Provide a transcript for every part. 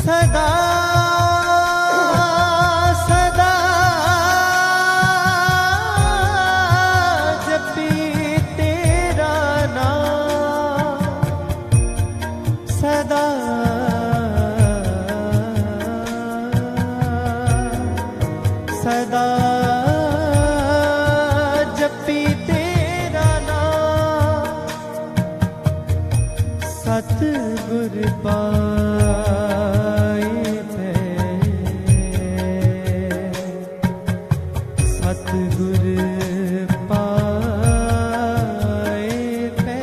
सदा सदा जपी तेरा नाम, सदा सदा जपी तेरा नाम, सतगुर पाए थे, सतगुर पाए थे,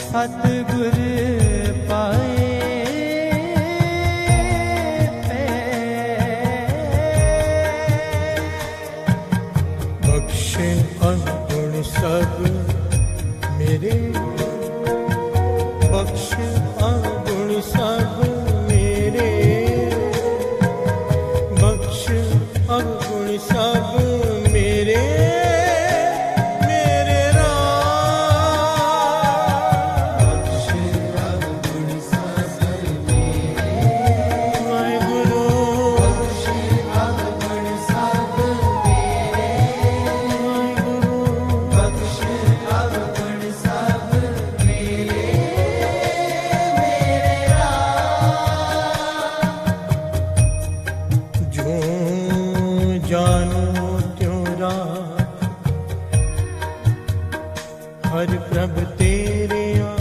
सतगुर पाए थे। बख्शे अवगुण सब मेरे, बख्श अवगुण सब मेरे, बख्श अवगुण सब मेरे, मेरे राम। बख्श अवगुण सब मेरे वाहिगुरु, बख्श अवगुण सब मेरे वाहिगुरु, बख्श अवगुण सब मेरे, मेरे राम। जो जानो त्यों राह, हर प्रभ तेरे आ,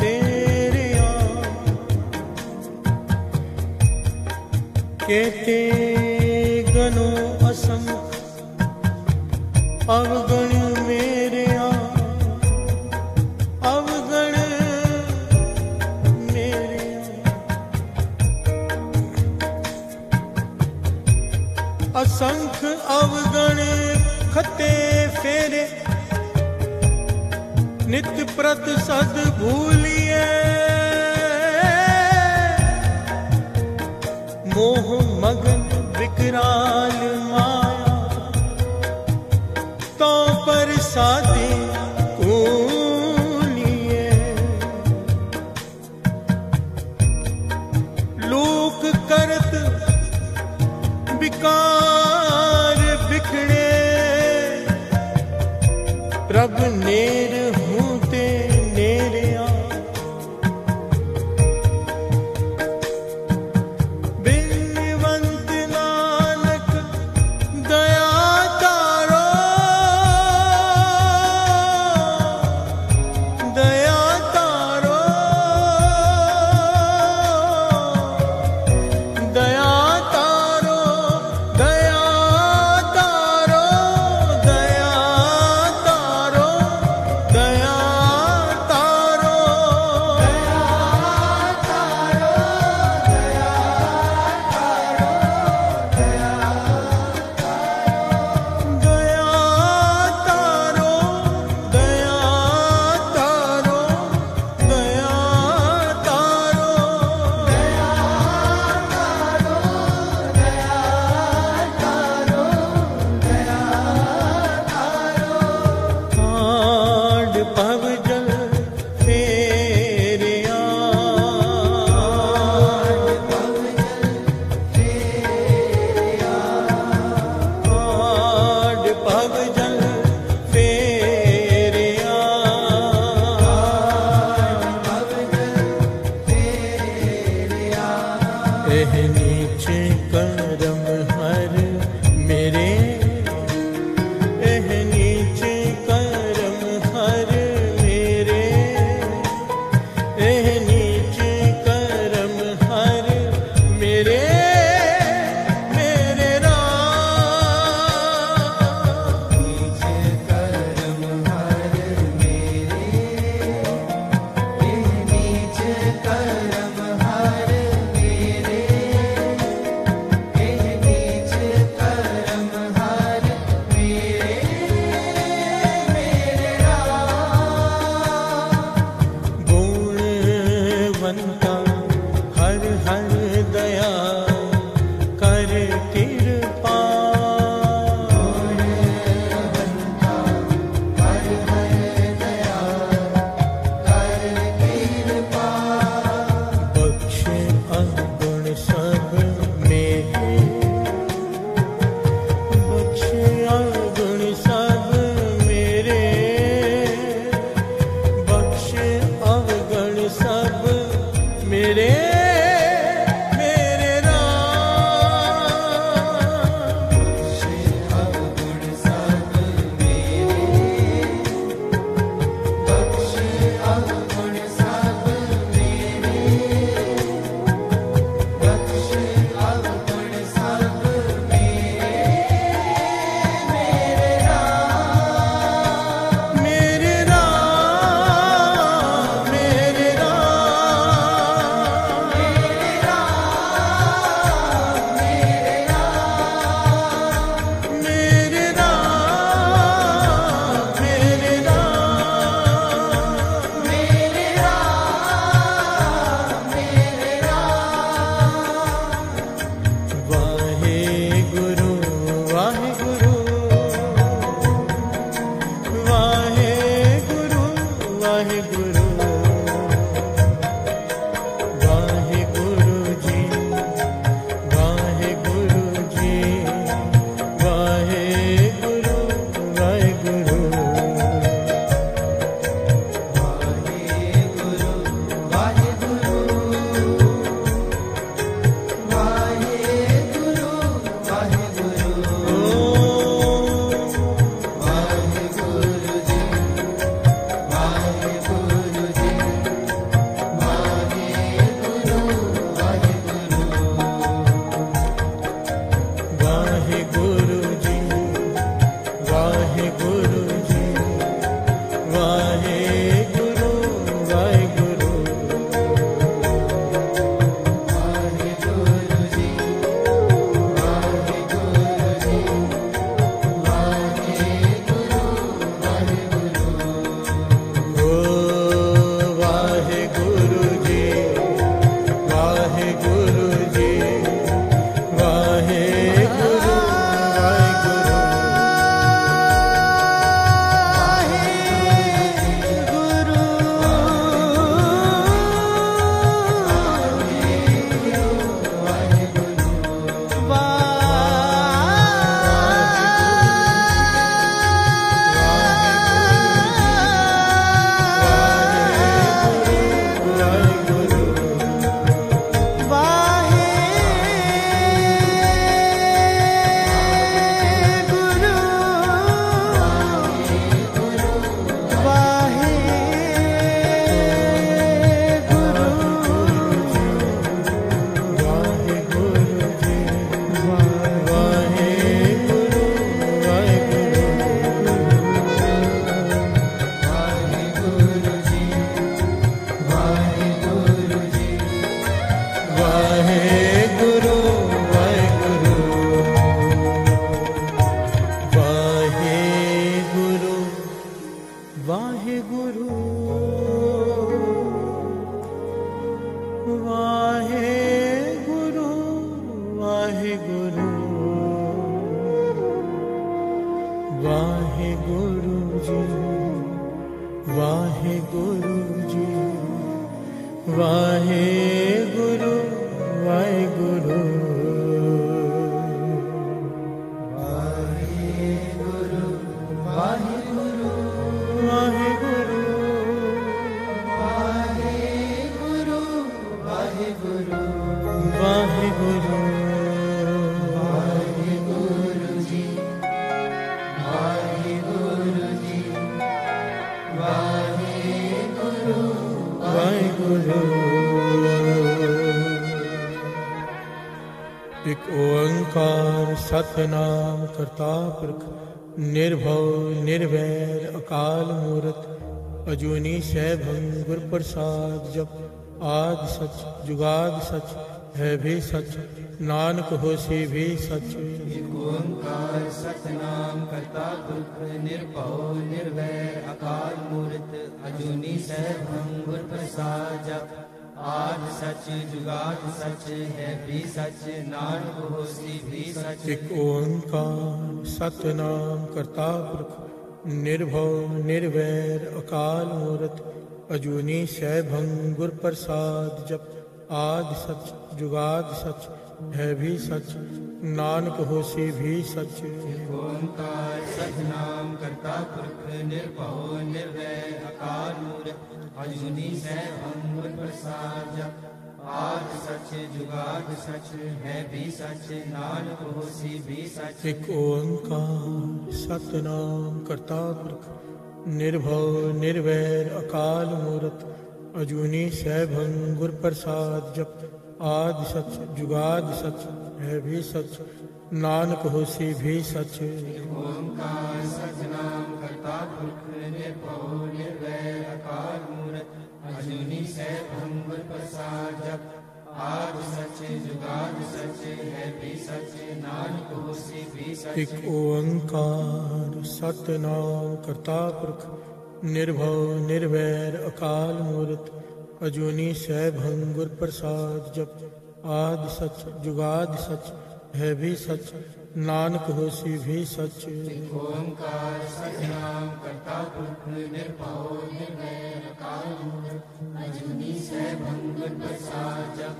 तेरे आ। कहते गनो असंख अवगण मेरे आ, अवगण मेरे आ। असंख अवगण खते फेरे, नित प्रत सद भूलिए। मोह मगन विकराल माया, तो पर सादे कूलिए। लोक करत विकार बिखड़े, प्रभ नेर हूते नेरे आ। बिनवंत नानक दया तारो, दया तारो, दया तारो, दया तारो, दया तारो, दया तारो, दया तारो, दया तारो, दया तारो, दया तारो, दया तारो, दया तारो। कांड पव जल फेरे आ, कांड पव जल फेरे आ। एह नीचे करम हर मेरे, एह नीचे करम हर मेरे, एह नीचे करम हर मेरे, मेरे राम। नीचे करम हर मेरे, नीचे करम हर मेरे, नीचे करम हर मेरे, मेरे राम। गुण वाहे गुरु वाहिगुरु वाहिगुरु वाहिगुरु वाहिगुरु वाहिगुरु वाहिगुरु वाहिगुरु वाहिगुरु जी वाहिगुरु जी वाहिगुरु वाहिगुरु। एक ओंकार सतनाम करता पुरख निर्भव निर्वैर अकाल मूरत अजूनी सैभं गुर प्रसाद जप आद सच जुगाद सच है भी सच नानक होसी भी सच। एक ओंकार सतनाम करता पुरख निर्भव निर्वैर अकाल मूर्त अजूनी सैभं गुर प्रसाद जप आद सच जुगाद सच है भी सच नानक होसी भी सच। एक ओंकार सतनाम करता पुरख निर्भव निर्वैर अकाल मूरत अजूनी सैभं गुर प्रसाद जप आद सच जुगाद सच है भी सच नानक होसी भी सच। ओंकार सतनाम करता पुरख निर्भव निर्वैर अकाल मूर्त अजूनी सैभं गुर प्रसाद जप आद सच जुगाद सच है भी सच नानक होसी भी सच। एक ओंकार सतनाम करता पुरख निर्भव निर्वैर अकाल मूरत अजूनी सैभं गुर प्रसाद जप आद सच जुगाद सच है भी सच नानक होसी भी सच। ओंकार सतनाम करता पुरख निर्भव निर्वैर अकाल मूर्त अजूनी सैभं गुर प्रसाद जप आद सच जुगाद सच है भी सच नानक होसी भी सच। एक ओंकार सतनाम करता पुरख निर्भव निर्वैर अकाल मूरत अजूनी सैभं गुर प्रसाद जप आद सच जुगाद सच है भी सच नानक होसी भी सच। ओंकार सतनाम करता पुरख निर्भव निर्वैर अकाल मूर्त अजूनी सैभं गुर प्रसाद जप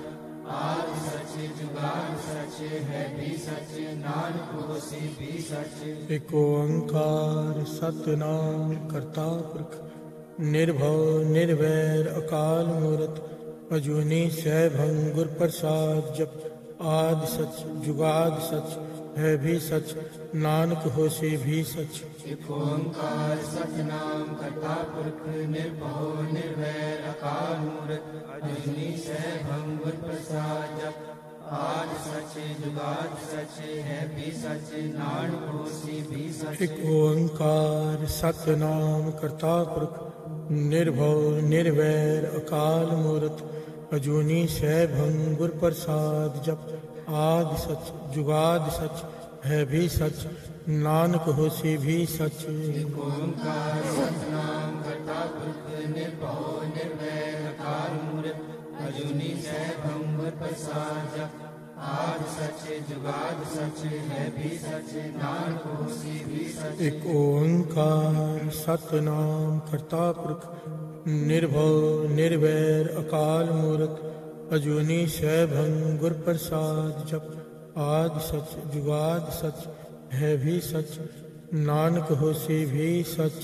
आद सच जुगाद सच है भी सच नानक होसी भी सच। एक ओंकार सतनाम करता पुरख निर्भव निर्वैर अकाल मूरत अजूनी सैभं गुर प्रसाद जप आद सच जुगाद सच है भी सच नानक होसी भी सच। एक ओंकार सतनाम करता पुरख निर्भव निर्वैर अकाल मूर्त अजूनी सैभं गुर प्रसाद जप आद सच जुगाद सच है भी सच नानक होसी भी सच। एक ओंकार सतनाम करता पुरख निर्भव निर्वैर अकाल मूरत अजूनी सैभं गुर प्रसाद जप आद सच जुगाद सच है भी सच नानक होसी भी सच। ओंकार सतनाम करता पुरख निर्भव निर्वैर अकाल मूर्त अजूनी सैभं गुर प्रसाद जप आद सच जुगाद सच है भी सच नानक होसी भी सच। एक ओंकार सतनाम करता पुरख निर्भव निर्वैर अकाल मूरत अजूनी सैभं गुर प्रसाद जप आद सच जुगाद सच है भी सच नानक होसी भी सच।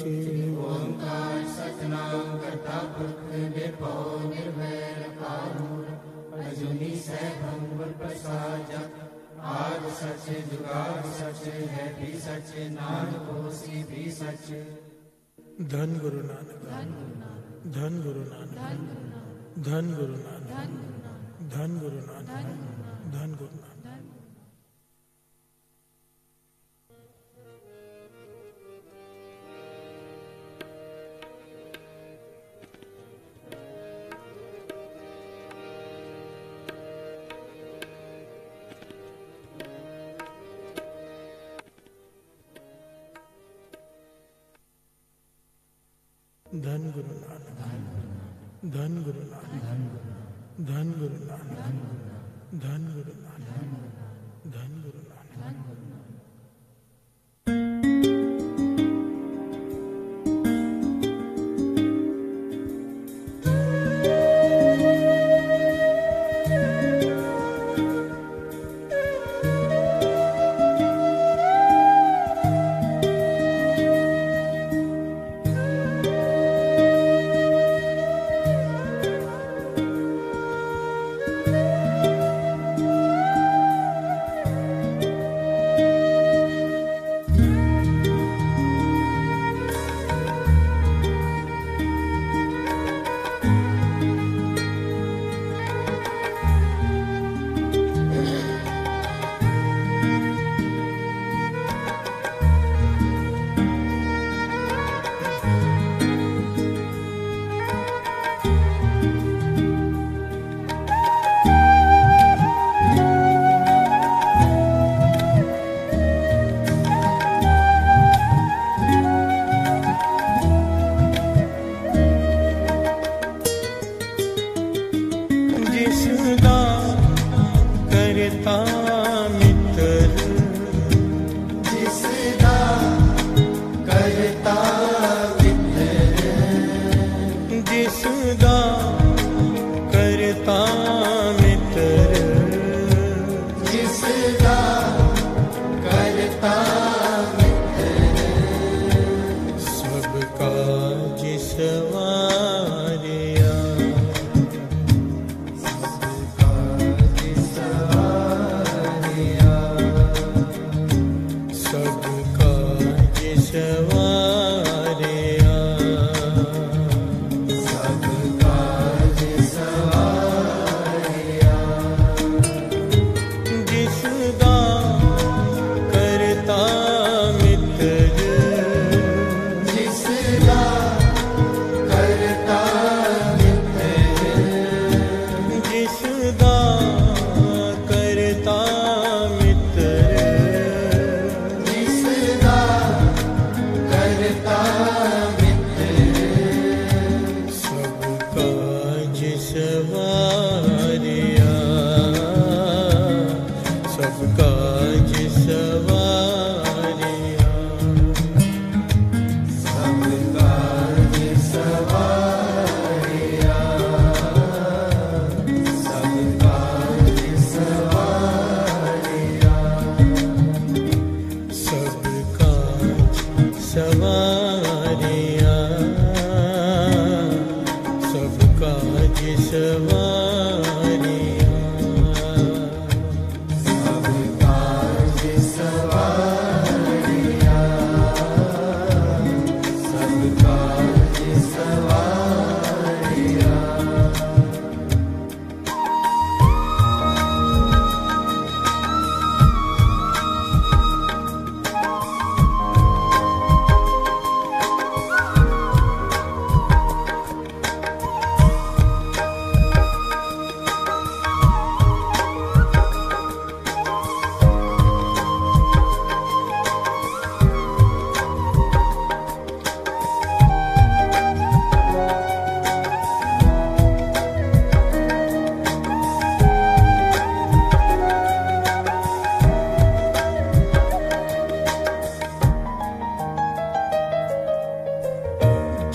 ओंकार सतनाम करता पुरख निर्भव निर्वैर अकाल मूर्त अजूनी सैभं गुर प्रसाद जप आद सच जुगाद सच है भी सच नानक होसी भी सच। धन गुरु नानक धन गुरु नानक धन गुरु नानक धन गुरु नानक धन गुरु नानक। धन गुरु नानक धन गुरु नानक धन गुरु नानक धन गुरु नानक धन गुरु नानक। सवारिया, सब काज सवारिया, सब काज सवारिया, सब काज सवारिया, सब काज सवारिया, सब काज सवारिया, सब काज सवारिया, सब काज सवारिया।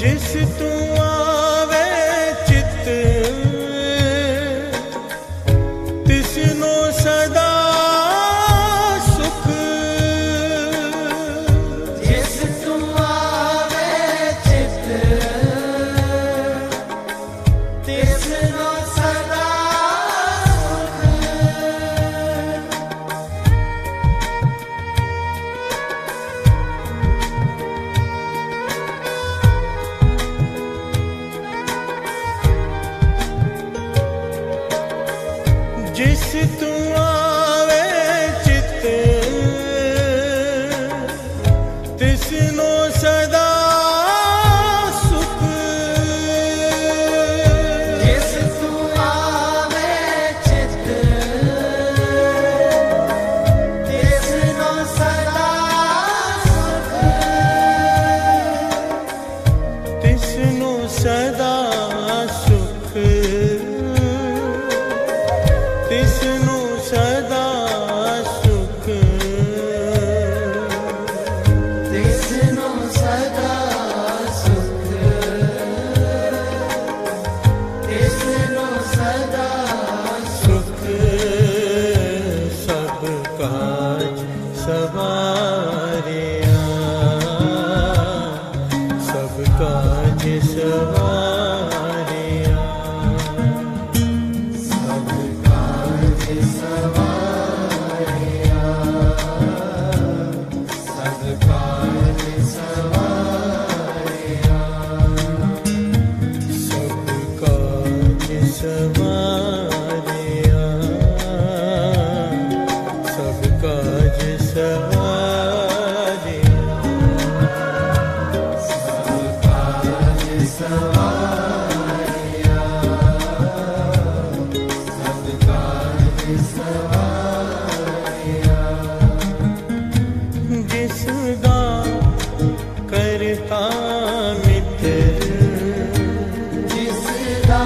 जिस तू आवे चित तिसनो सदा सुख, जिस तू आवे चित तिसनो सदा जिस तू आवे चित तिसनो सदा सुख, जिस तू आवे चित तिसनो सदा सुख, तिसनो सदा सुख, तिसनो सदा सुख, तिसनो सदा सुख, तिसनो सदा सुख, सब काज सवारिया, सब काज सवारिया, सब काज सवारिया, सब काज सवारिया, सब काज सवारिया, सब काज सवारिया, सब काज सवारिया, सब काज सवारिया। जिसका करता मित्र, जिसदा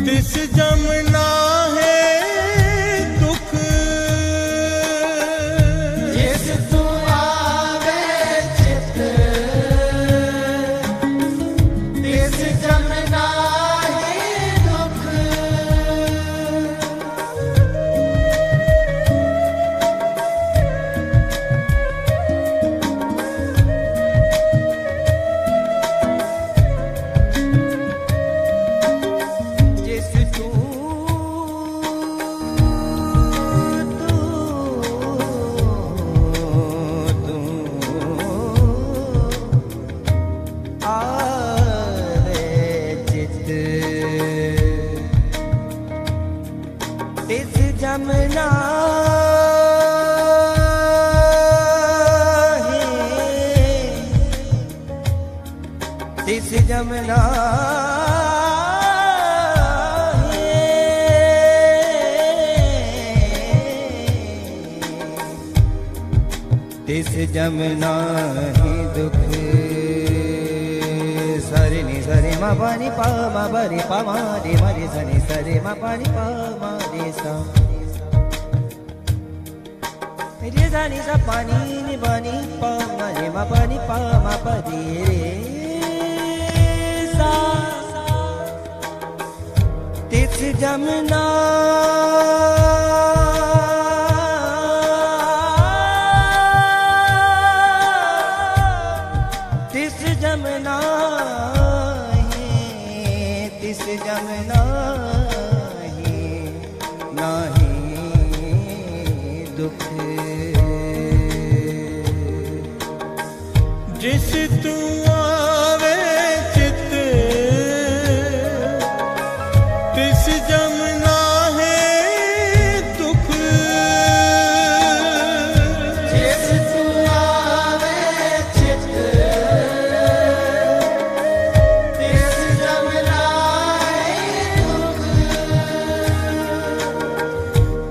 तिस जमना है दुख, जिस तू आवे चित, तिस जमना है दुख। जमना तिस जमना तिस जमना ही दुख। सरे नि सरे मा पानी पा मा बरे पा मा रे मा रे सनि सरे मा पानी पा मा रे सा रे सा नि सा पानी नि बनी पा मा रे मा पानी पा मा पा रे सा। तिस जमना तिस जमना है तिस जमना है नाही दुख। जिस तू आवे चित तिस जमना है दुख। जिस तू आवे चित तिस जमना है दुख।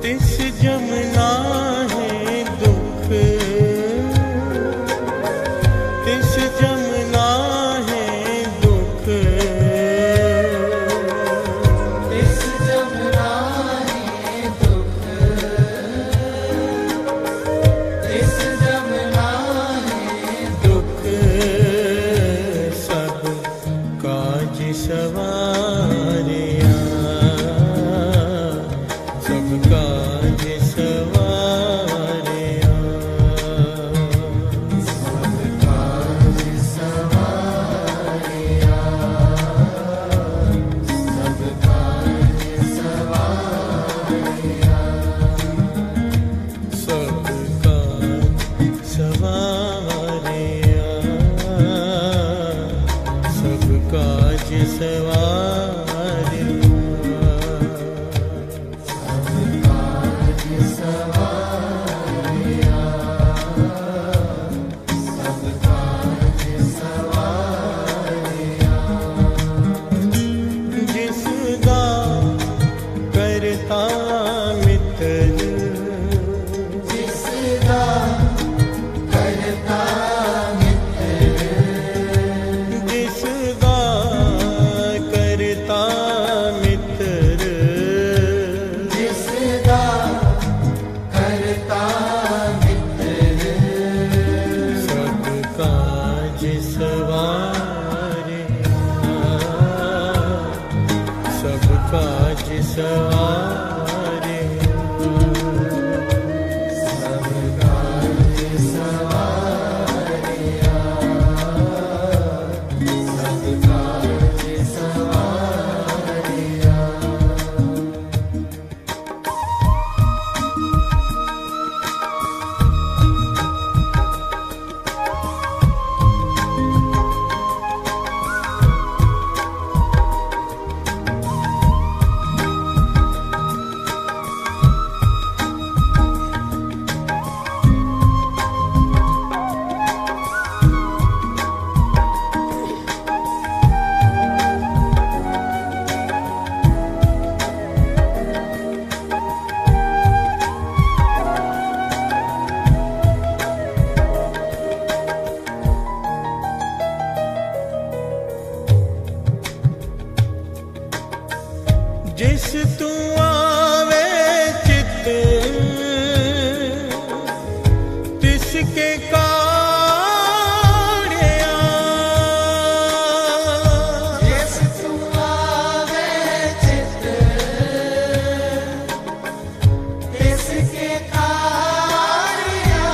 तिस जमना है दुख, तिस जमना है दुख। तिस जमना है दुख। तिस जमना है दुख सब काज सवारिया, सब काज सवारिया। सब काज सवारिया, सब काज सवारिया। सब काज सवारिया, सब काज सवारिया। सब काज सवारिया, सब काज सवारिया। जिसदा करता मित्र, जिसदा करता मित्र, जिसदा करता मित्र। जिसदा करता मित्र। सब काज सवारिया, सब काज सवारिया। सब काज सवारिया, सब काज सवारिया। जिस तू आवे चित तिसके काढ़िया। जिस तू आवे चित तिसके काढ़िया।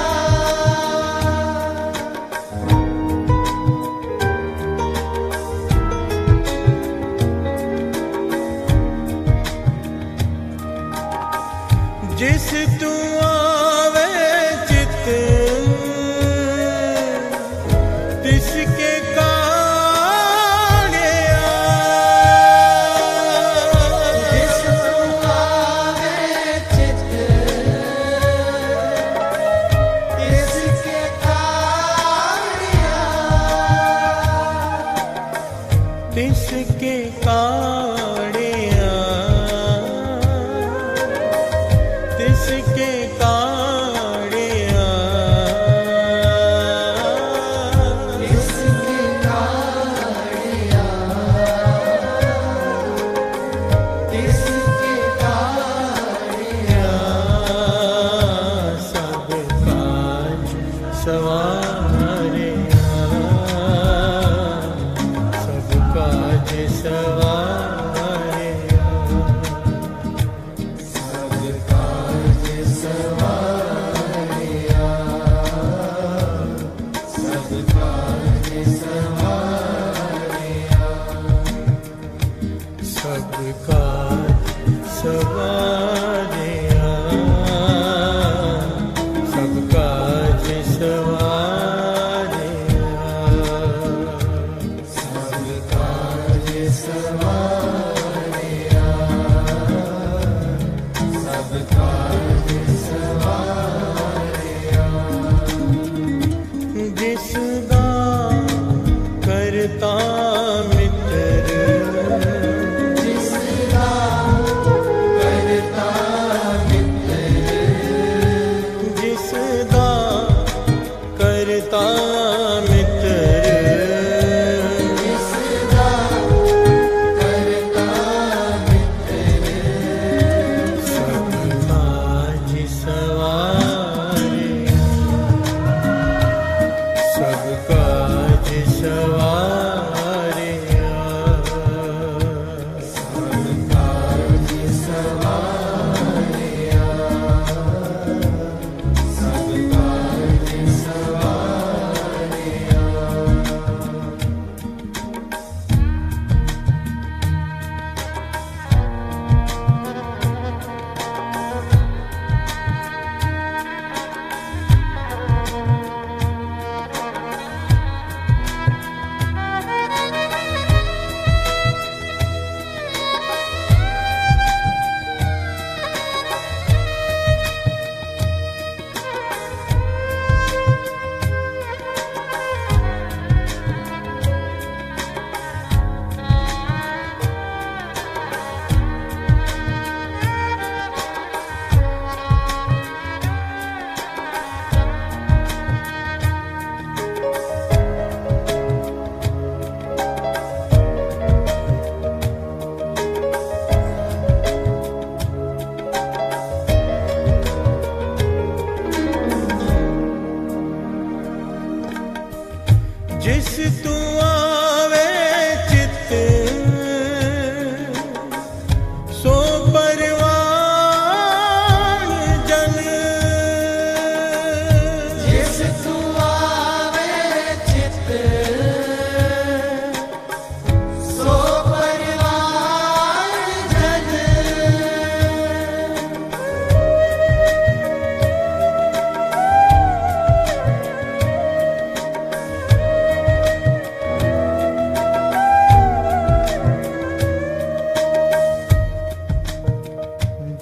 जिस तू आवे चित तिसके काढ़िया। जिस तू आवे चित तिसके काढ़िया। तिसके काढ़िया। तिसके काढ़िया। तिसके काढ़िया। तिसके काढ़िया। सब काज सवारे। सब काज सवारे। सब काज सवारिया। सब काज सवारिया। सब काज सवारिया। सब काज सवारिया। सब काज सवारिया। सब काज सवारिया। जिसदा करता मित्र। जिसका करता मित्र। जिसदा करता मित्र। जिसका करता मित्र। सब काज सवारे। सब काज सवारे। सब काज सवारिया। सब काज सवारिया। जिस तू आवे चित सो परवान जन। जिस तू आवे चित सो परवान जन।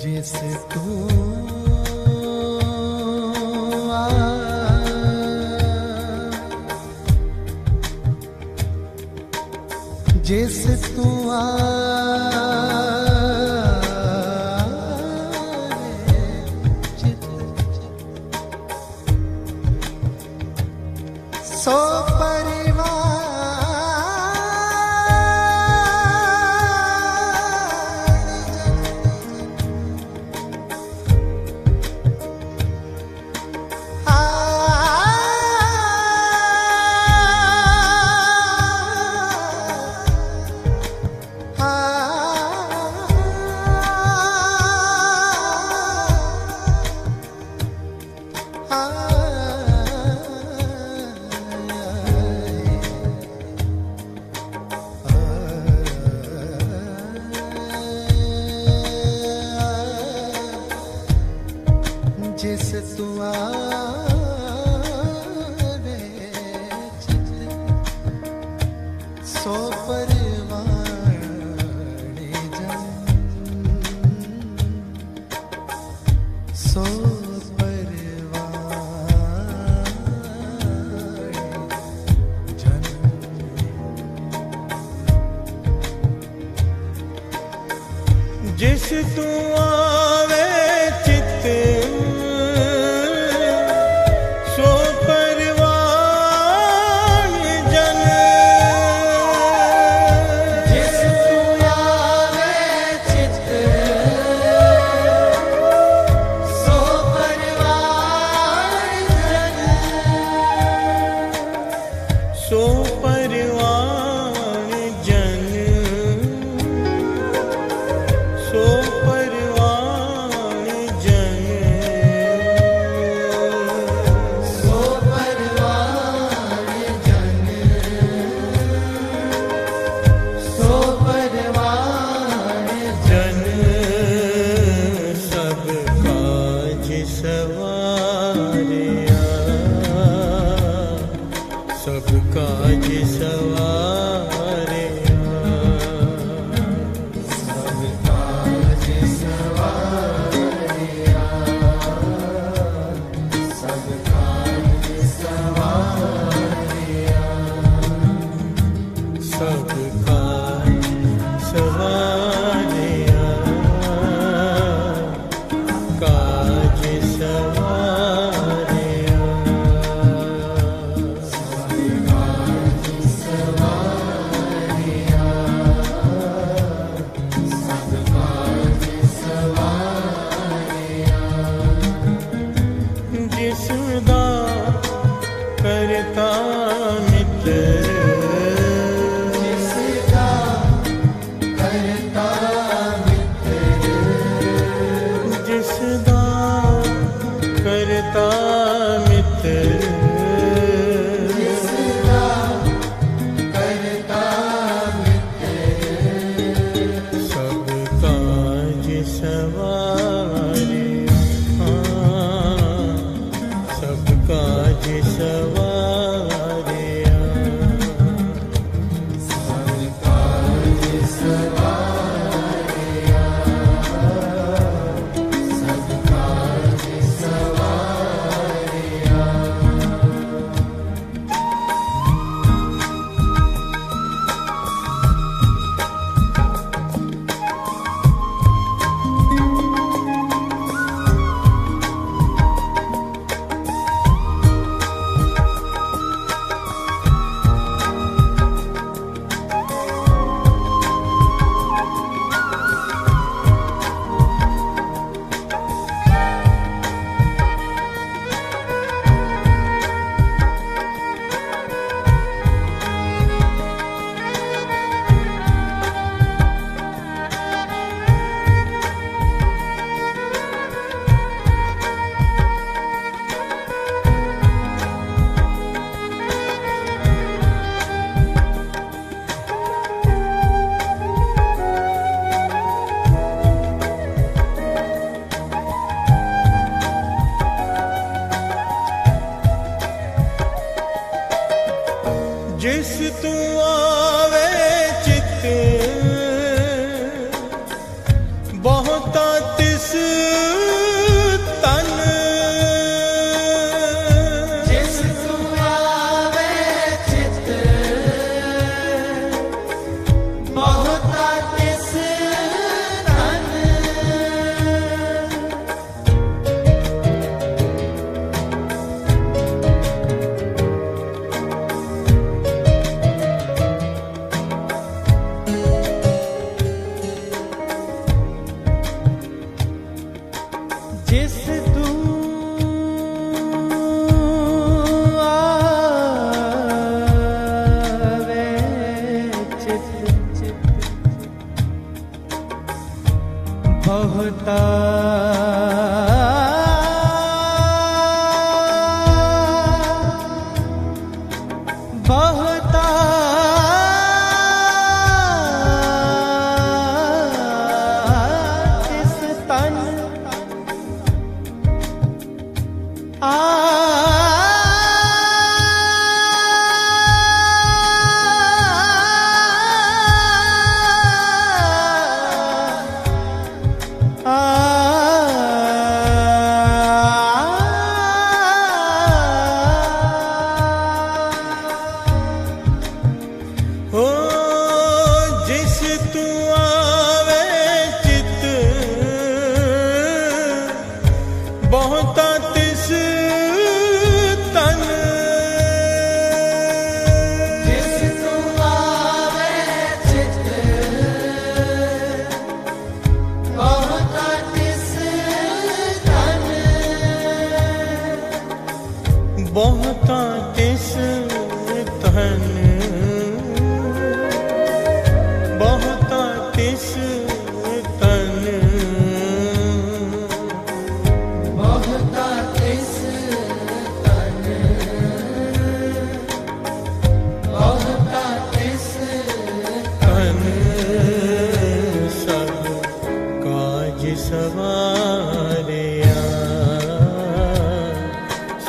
जिस तू जिस तू सो परिवार सो जिस तू आवे चित सो परवान जन। जिस तू आवे चित सो परवान जन। सो परवान जन। सो परवान जन। सो परवान जन। सो परवान जन सब काज सवारिया। सब काज सवारिया। सब काज सवारिया। सब काज सवारिया। सब काज सवारिया। काज सवारिया। सब काज सवारिया। सब काज सवारिया। जिसदा करता मित्र। जिसदा करता मित्र। जिसदा करता मित्र। जिसदा करता मित्र। सब काज सवारिया। सब काज सवारिया। सब काज सवारिया। सब काज सवारिया। जिस तू आवे चित बहुता तिस तन। जिस तू आवे चित बहुता तिस तन। जिस तू आवे चित बहुता बहुता तिस तन। बहुता तिस तन बहुता तिस तन बहुता तिस तन बहुता तिस तन सब काज सवारिया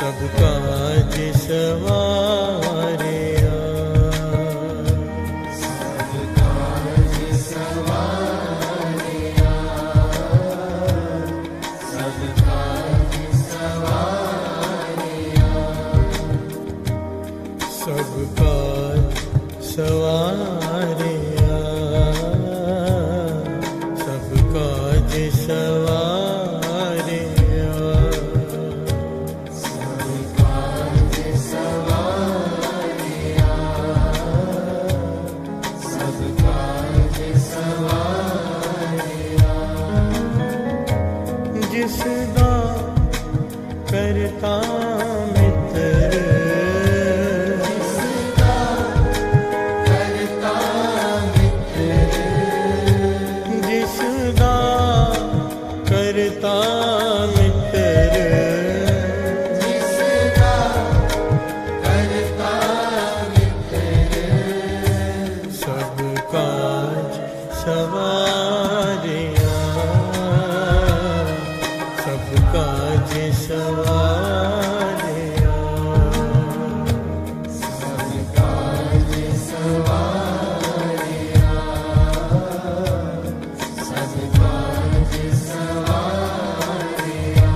सब काज सवारिया सब काज सवारिया सब काज सवारिया सब काज सवारिया सब काज सवारिया सब काज सवारिया सब काज सवारिया जिसदा करता मित्र जिसका करता मित्र जिसदा करता मित्र जिसका करता मित्र सब काज सवारिया सब काज सवारिया सब काज सवारिया सब काज सवारिया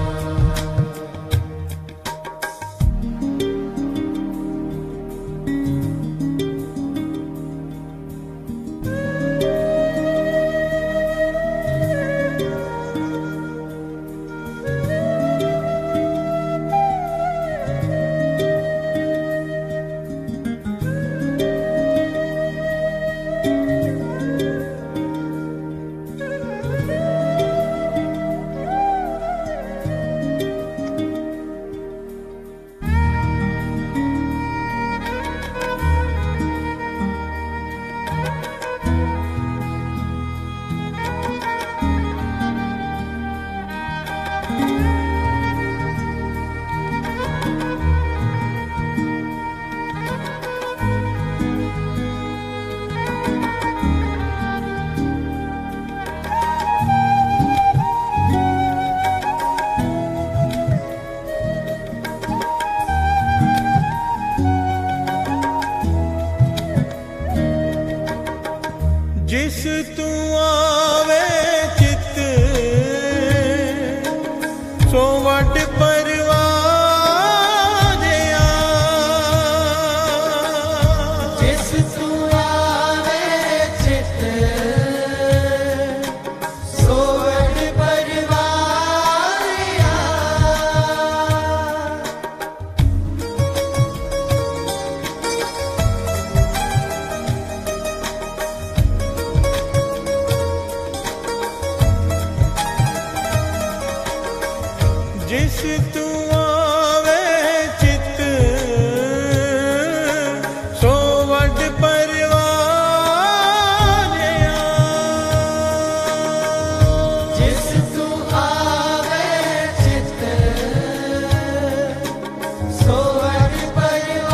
जिस तू आवे चित सो वड परवारिया जिस तू आवे चित सोवड परवारिया जिस तू आवे चित सो वड परवारिया जिस तू आवे चित सोवड परवारिया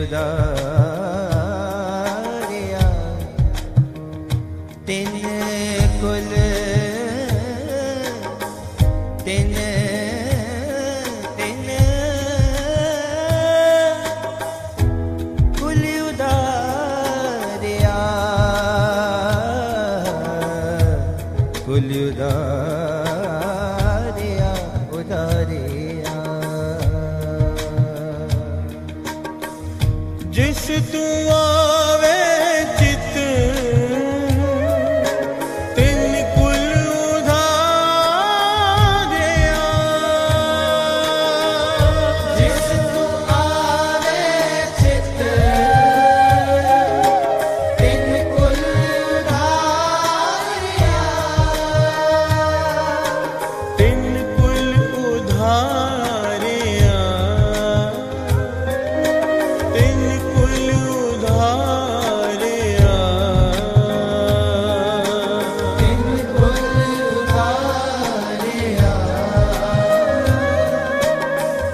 उदारिया तिन कुल तिन तिन कुल उदारिया कुल उदारिया उदारिया जिस तू आवे चित तिन कुल उधारिया जिस तू आवे चित तिन कुल उधारिया तिन कुल उधारिया तिन कुल उधारिया तिन कुल उधारिया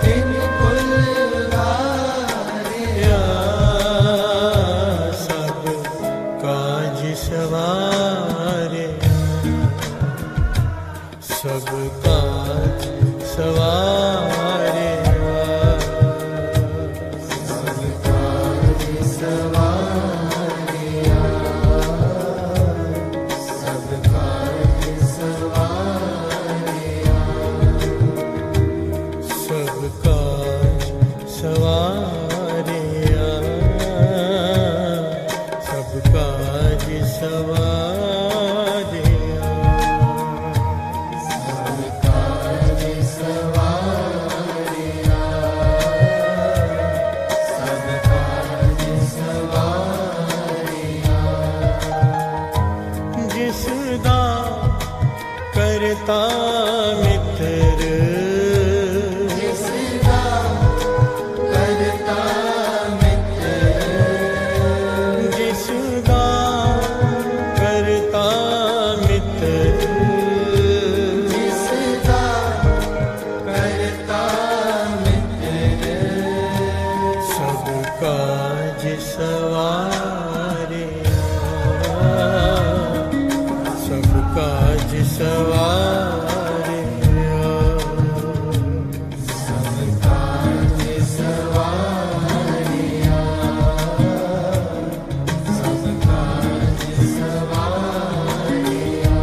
तिन कुल उधारिया या सब काज सवारे सब काज सवारे सब काज सवारिया सब काज सवारिया सब काज सवारिया सब काज सवारिया सब काज सवारिया सब काज सवारिया जिसदा करता मित्र जिसदा करता मित्र जिसदा करता मित्र जिसदा करता मित्र सब काज सवारिया सब काज सवारिया सब काज सवारिया सब काज सवारिया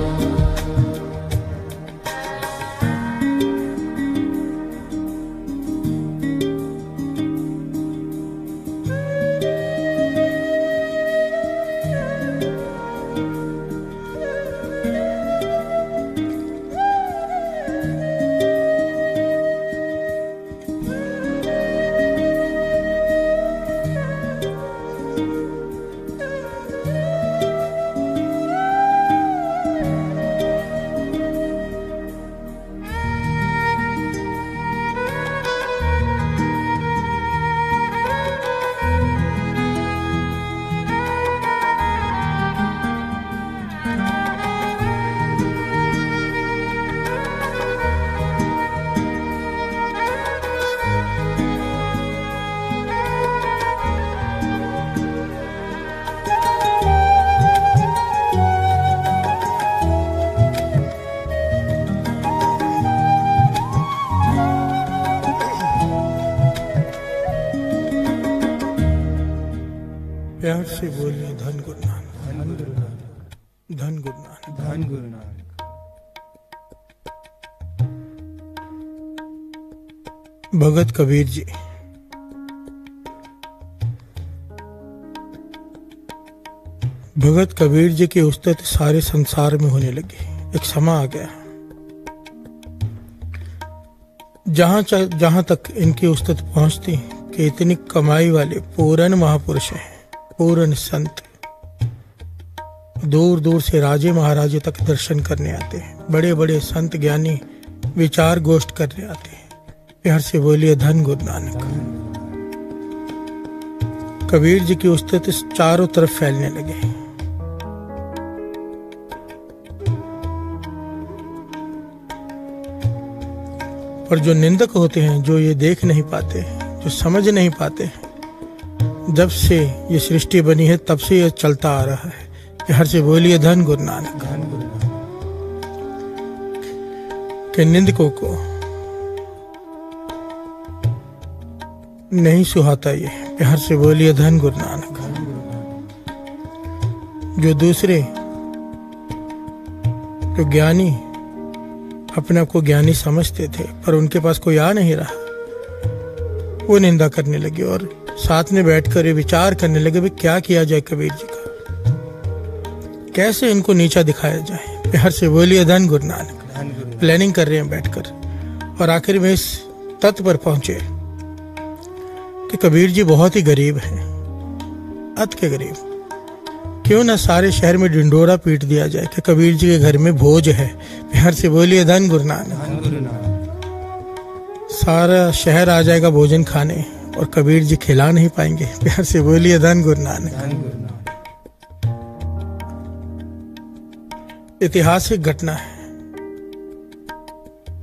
प्यार से बोलिए धन गुरु नानक धन गुरु नानक धन गुरु नानक। भगत कबीर जी भगत कबीर जी की उस्तत सारे संसार में होने लगी। एक समा आ गया जहां तक इनकी उस्तत पहुंचती कि इतनी कमाई वाले पूर्ण महापुरुष हैं, पूर्ण संत दूर दूर से राजे महाराजे तक दर्शन करने आते हैं। बड़े बड़े संत ज्ञानी विचार गोष्ठ करने आते हैं। प्यार से बोलिए धन गुरु नानक। कबीर जी की उस्तत चारों तरफ फैलने लगे। पर जो निंदक होते हैं, जो ये देख नहीं पाते, जो समझ नहीं पाते, जब से ये सृष्टि बनी है तब से ये चलता आ रहा है। हर से बोलिए धन गुरु नानक। कि निंदकों को नहीं सुहाता ये, हर से बोलिए धन गुरु नानक। जो दूसरे जो ज्ञानी अपने आप को ज्ञानी समझते थे पर उनके पास कोई आ नहीं रहा, वो निंदा करने लगे और साथ में बैठकर विचार करने लगे भी क्या किया जाए कबीर जी का, कैसे इनको नीचा दिखाया जाए। हर से बोलिए धन गुरु नानक। प्लानिंग कर रहे हैं बैठकर और आखिर में इस तत्व पर पहुंचे कि कबीर जी बहुत ही गरीब हैं, अति के गरीब। क्यों ना सारे शहर में डिंडोरा पीट दिया जाए कि कबीर जी के घर में भोज है। हर से बोलिए धन गुरु नानक। सारा शहर आ जाएगा भोजन खाने और कबीर जी खिला नहीं पाएंगे। प्यार से बोलिए धन गुरु नानक। ऐतिहासिक घटना है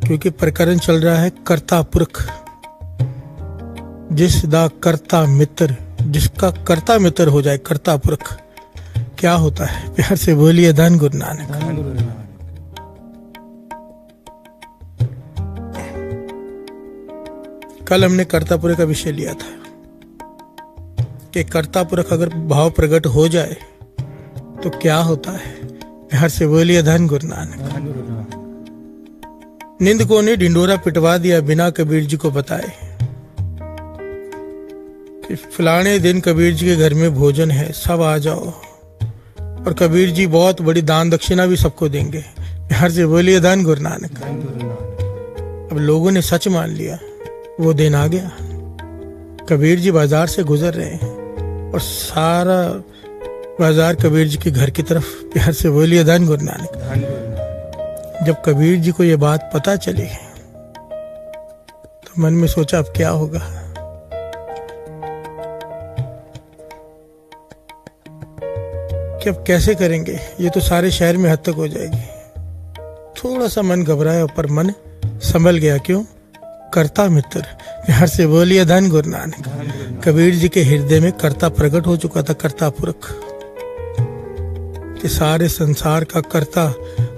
क्योंकि प्रकरण चल रहा है कर्ता पुरख, जिस दा कर्ता मित्र, जिसका कर्ता मित्र हो जाए कर्ता पुरख, क्या होता है। प्यार से बोलिए धन गुरु नानक। कल हमने कर्ता पुरख का विषय लिया था कि कर्ता पुरख अगर भाव प्रकट हो जाए तो क्या होता है। प्यार से बोलिए धन गुरु नानक। निंदकों ने ढिंडोरा पिटवा दिया बिना कबीर जी को बताए कि फलाने दिन कबीर जी के घर में भोजन है, सब आ जाओ। और कबीर जी बहुत बड़ी दान दक्षिणा भी सबको देंगे। प्यार से बोलिए धन गुरु नानक। अब लोगों ने सच मान लिया, वो दिन आ गया। कबीर जी बाजार से गुजर रहे हैं और सारा बाजार कबीर जी के घर की तरफ। प्यार से बोलिए धन गुरु नानक। जब कबीर जी को ये बात पता चली तो मन में सोचा अब क्या होगा। कि अब कैसे करेंगे, ये तो सारे शहर में हद तक हो जाएगी। थोड़ा सा मन घबराया पर मन संभल गया। क्यों? कर्ता मित्र। प्यार से बोलिए धन गुरु नानक। कबीर जी के हृदय में कर्ता प्रकट हो चुका था, कर्ता पुरख, कि सारे संसार का कर्ता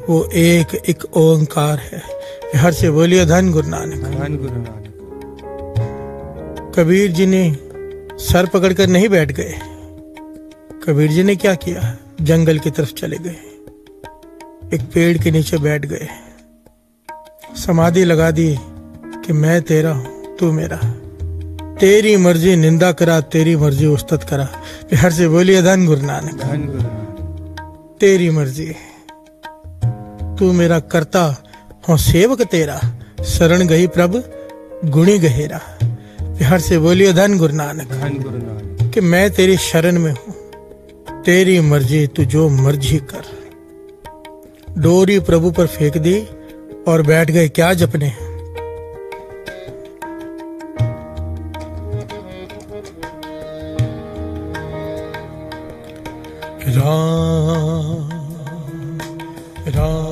वो एक ओंकार है। प्यार से बोलिए धन गुरु नानक। कबीर जी ने सर पकड़कर नहीं बैठ गए। कबीर जी ने क्या किया, जंगल की तरफ चले गए, एक पेड़ के नीचे बैठ गए, समाधि लगा दी कि मैं तेरा हूं तू मेरा, तेरी मर्जी निंदा करा तेरी मर्जी उस्तत करा। प्यार से बोलिए धन गुरु नानक। तेरी मर्जी, तू मेरा करता हो सेवक तेरा, शरण गई प्रभ गुणी गहेरा। प्यार से बोलिए धन गुरु नानक। कि मैं तेरी शरण में हूं, तेरी मर्जी तू जो मर्जी कर। डोरी प्रभु पर फेंक दी और बैठ गए क्या जपने। राम राम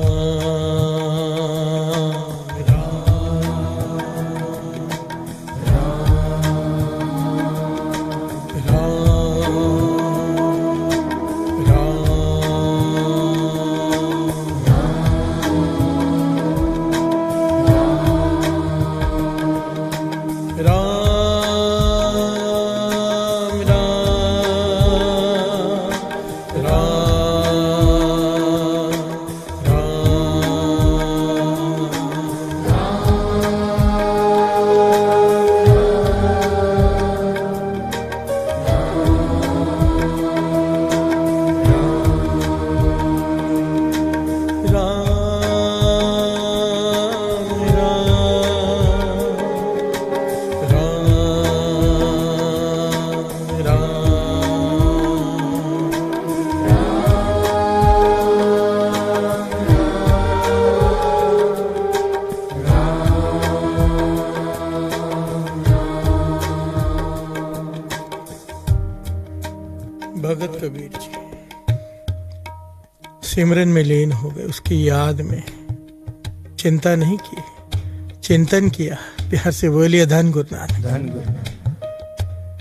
भगत कबीर जी सिमरन में लीन हो गए। उसकी याद में चिंता नहीं की, चिंतन किया। प्यार से बोलिए धन गुरु नानक।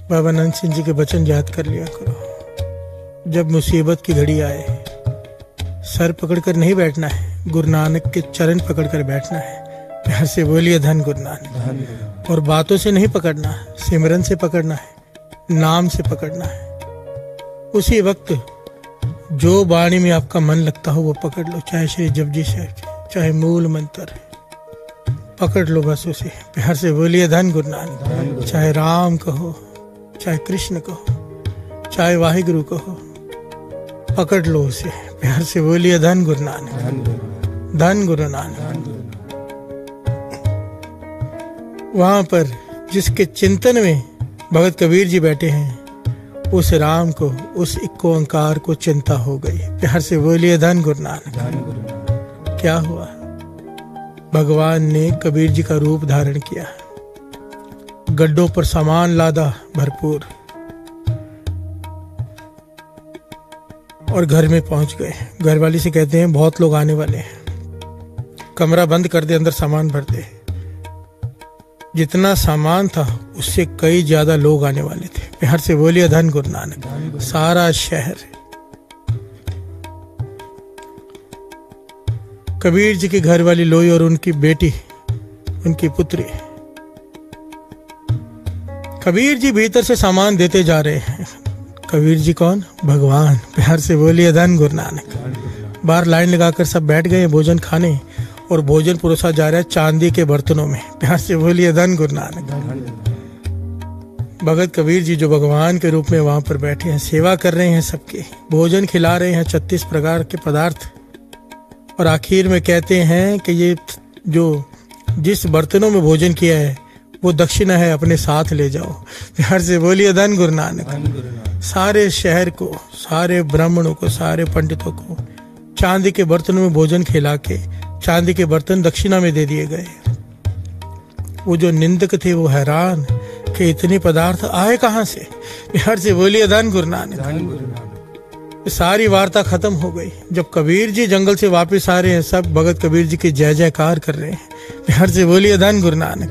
बाबा नंद सिंह जी के वचन याद कर लिया करो। जब मुसीबत की घड़ी आए, सर पकड़कर नहीं बैठना है, गुरु नानक के चरण पकड़कर बैठना है। प्यार से बोलिए धन गुरु नानक। और बातों से नहीं पकड़ना, सिमरन से पकड़ना है, नाम से पकड़ना है। उसी वक्त जो वाणी में आपका मन लगता हो वो पकड़ लो, चाहे श्री जपजी साहब, चाहे मूल मंत्र, पकड़ लो बस उसे। प्यार से बोलिए धन गुरु नानक। चाहे राम कहो, चाहे कृष्ण कहो, चाहे वाहिगुरु कहो, पकड़ लो उसे। प्यार से बोलिए धन गुरु नानक, धन गुरु नानक। वहां पर जिसके चिंतन में भगत कबीर जी बैठे हैं, उस राम को, उस इक्को ओंकार को चिंता हो गई। प्यार से बोलिए धन गुरु नानक। क्या हुआ? भगवान ने कबीर जी का रूप धारण किया, गड्ढों पर सामान लादा भरपूर, और घर में पहुंच गए। घरवाली से कहते हैं बहुत लोग आने वाले हैं, कमरा बंद कर दे, अंदर सामान भर दे। जितना सामान था उससे कई ज्यादा लोग आने वाले थे। प्यार से बोलिए धन गुरु नानक। सारा शहर कबीर जी की घर वाली लोई और उनकी बेटी, उनकी पुत्री। कबीर जी भीतर से सामान देते जा रहे हैं। कबीर जी कौन? भगवान। प्यार से बोलिए धन गुरु नानक। बाहर लाइन लगाकर सब बैठ गए भोजन खाने, और भोजन परोसा जा रहा है चांदी के बर्तनों में। प्यार से बोलिए धन गुरु नानक। भगत कबीर जी जो भगवान के रूप में वहां पर बैठे हैं, सेवा कर रहे हैं, सबके भोजन खिला रहे हैं, 36 प्रकार के पदार्थ। और आखिर में कहते हैं कि ये जो जिस बर्तनों में भोजन किया है वो दक्षिणा है, अपने साथ ले जाओ। प्यार से बोलिए धन गुरु नानक। सारे शहर को, सारे ब्राह्मणों को, सारे पंडितों को चांदी के बर्तनों में भोजन खिला के चांदी के बर्तन दक्षिणा में दे दिए गए। वो जो निंदक थे वो हैरान कि इतने पदार्थ आए कहां से। प्यार से बोलिए धन गुरु नानक। सारी वार्ता खत्म हो गई। जब कबीर जी जंगल से वापस आ रहे हैं, सब भगत कबीर जी की जय जयकार कर रहे हैं। प्यार से बोलिए धन गुरु नानक,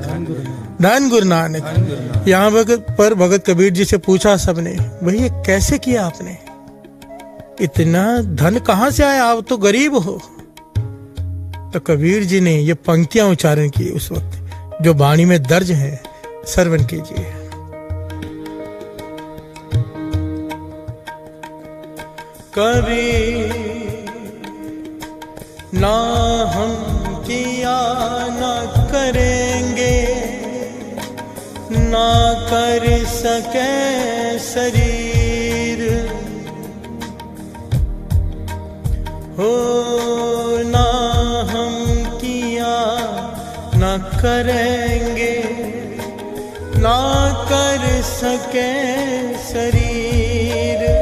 धन गुरु नानक। यहाँ पर भगत कबीर जी से पूछा सबने, भैया कैसे किया आपने, इतना धन कहां से आया, आप तो गरीब हो। तो कबीर जी ने ये पंक्तियां उच्चारण की उस वक्त, जो वाणी में दर्ज है, श्रवण कीजिए। कभी ना हम किया ना करेंगे, ना कर सके शरीर हो, ना हम किया ना करेंगे, ना कर सके शरीर।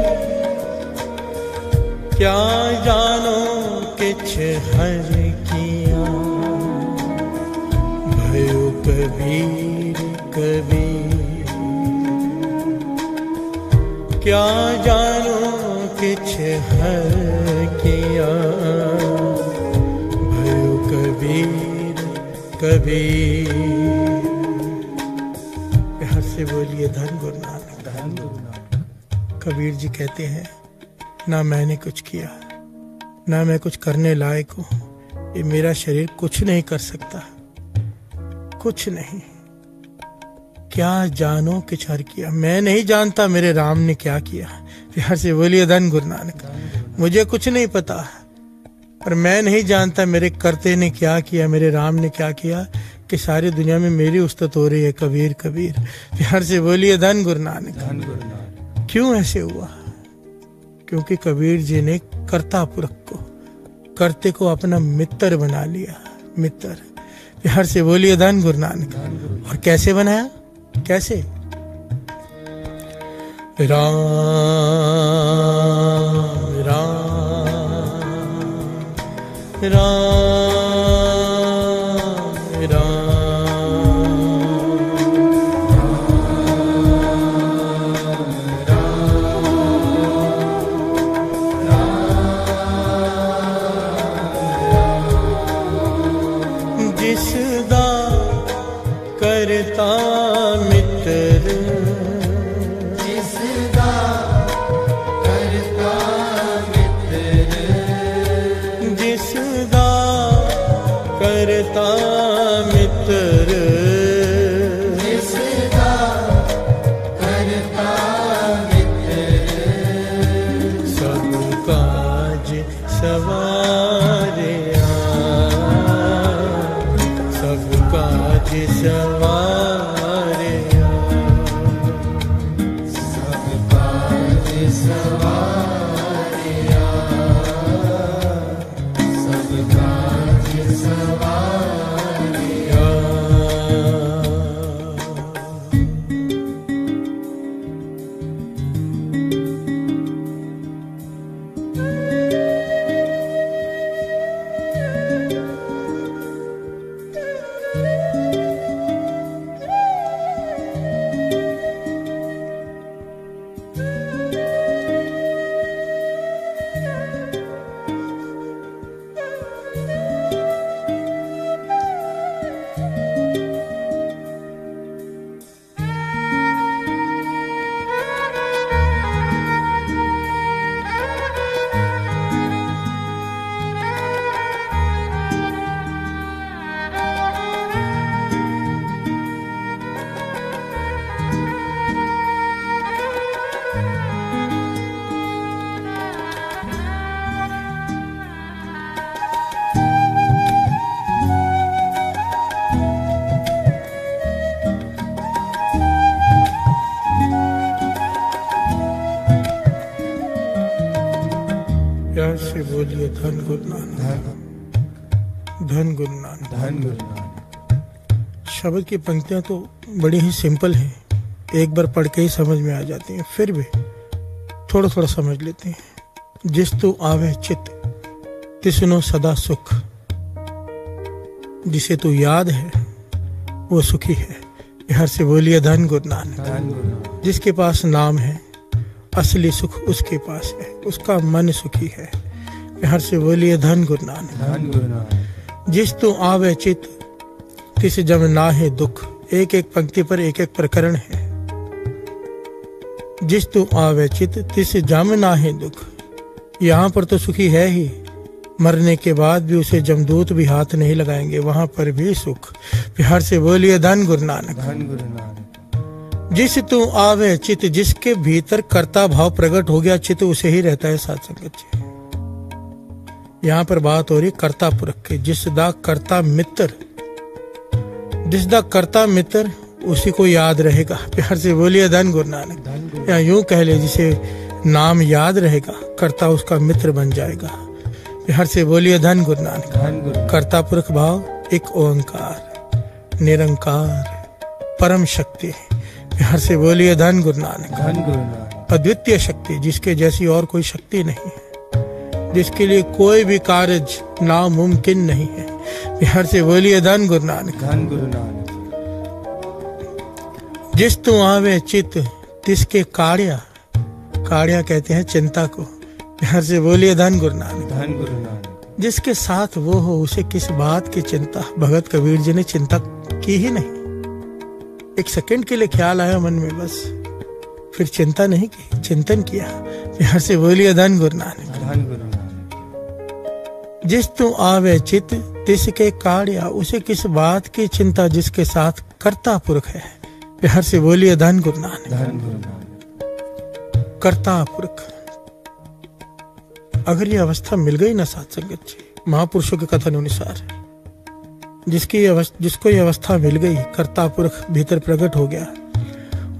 क्या जानो किछ हर किया, भयो कबीर कबीर। क्या जानो किछ हर किया, भयो कबीर कबीर। प्यार से बोलिए धन गुरु नानक, धन गुरु नानक। कबीर जी कहते हैं, ना मैंने कुछ किया, ना मैं कुछ करने लायक हूं, ये मेरा शरीर कुछ नहीं कर सकता, कुछ नहीं। क्या जानो किछ हर किया, मैं नहीं जानता मेरे राम ने क्या किया। प्यार से बोलिए धन गुरु नानक। मुझे कुछ नहीं पता, पर मैं नहीं जानता मेरे करते ने क्या किया, मेरे राम ने क्या किया कि सारी दुनिया में मेरी उस्तत हो रही है। कबीर कबीर। प्यार से बोलिए धन गुरु नानक, धन गुरु नानक। क्यों ऐसे हुआ? क्योंकि कबीर जी ने कर्ता पुरख को, करते को अपना मित्र बना लिया, मित्र। प्यार से बोलिए धन गुरु नानक। और कैसे बनाया? कैसे? राम राम राम राम। जिसदा करता मित्र सवारिया, सब काज सवारिया। प्यार से बोलिए धन गुरु नानक, धन गुरु नानक, धन गुरु नानक। शब्द की पंक्तियां तो बड़ी ही सिंपल हैं, एक बार पढ़ के ही समझ में आ जाती हैं, फिर भी थोड़ा थोड़ा समझ लेते हैं। जिस तू आवे चित तिसनो सदा सुख, जिसे तू याद है वो सुखी है। बिहार से बोलिए धन गुरु नानक, धन गुरु नानक। जिसके पास नाम है असली सुख उसके पास है, उसका मन सुखी है। बिहार से बोलिए धन गुरु नानक, धन गुरु नानक। जिस तू आवे चित तिस जम ना है दुख। एक एक पंक्ति पर एक एक प्रकरण है। जिस तू आवे चित तिस जम ना है दुख, यहाँ पर तो सुखी है ही, मरने के बाद भी उसे जमदूत भी हाथ नहीं लगाएंगे, वहां पर भी सुख। बिहार से बोलिए धन गुरु नानक, धन गुरु नानक। जिस तू आवे चित, जिसके भीतर कर्ता भाव प्रकट हो गया चित, उसे ही रहता है साथ संगत जी। यहाँ पर बात हो रही कर्ता पुरख की। जिस दा कर्ता मित्र, जिस दा कर्ता मित्र उसी को याद रहेगा। प्यार से बोलिए धन गुरु नानक। या यूं कह ले, जिसे नाम याद रहेगा कर्ता उसका मित्र बन जाएगा। प्यार से बोलिए धन गुरु नानक, धन गुरु। कर्ता पुरख भाव एक ओंकार निरंकार परम शक्ति। प्यार से बोलिए धन गुरु नानक, धन गुरु नानक। अद्वितीय शक्ति, जिसके जैसी और कोई शक्ति नहीं है, जिसके लिए कोई भी कार्य नामुमकिन नहीं है। बिहार से बोलिए धन गुरु नानक, धन गुरु नानक। जिस तू आवे चित तिसके काड़िया, काड़िया कहते हैं चिंता को। बिहार से बोलिए धन गुरु नानक, धन गुरु नानक। जिसके साथ वो हो उसे किस बात की चिंता। भगत कबीर जी ने चिंता की ही नहीं, एक सेकंड के लिए ख्याल आया मन में बस, फिर चिंता नहीं की, चिंतन किया। बिहार से बोलिए धन गुरु नानक, धन गुरु नानक। जिस तू आवे चित तिसके काड़िया, उसे किस बात की चिंता, जिसके साथ कर्ता पुरख है। बिहार से बोलिए धन गुरु नानक, धन गुरु नानक। कर्ता पुरख। अगर ये अवस्था मिल गई ना साथ संगत जी, महापुरुषों के कथन अनुसार, जिसको ये अवस्था मिल गई, कर्ता पुरख भीतर प्रकट हो गया,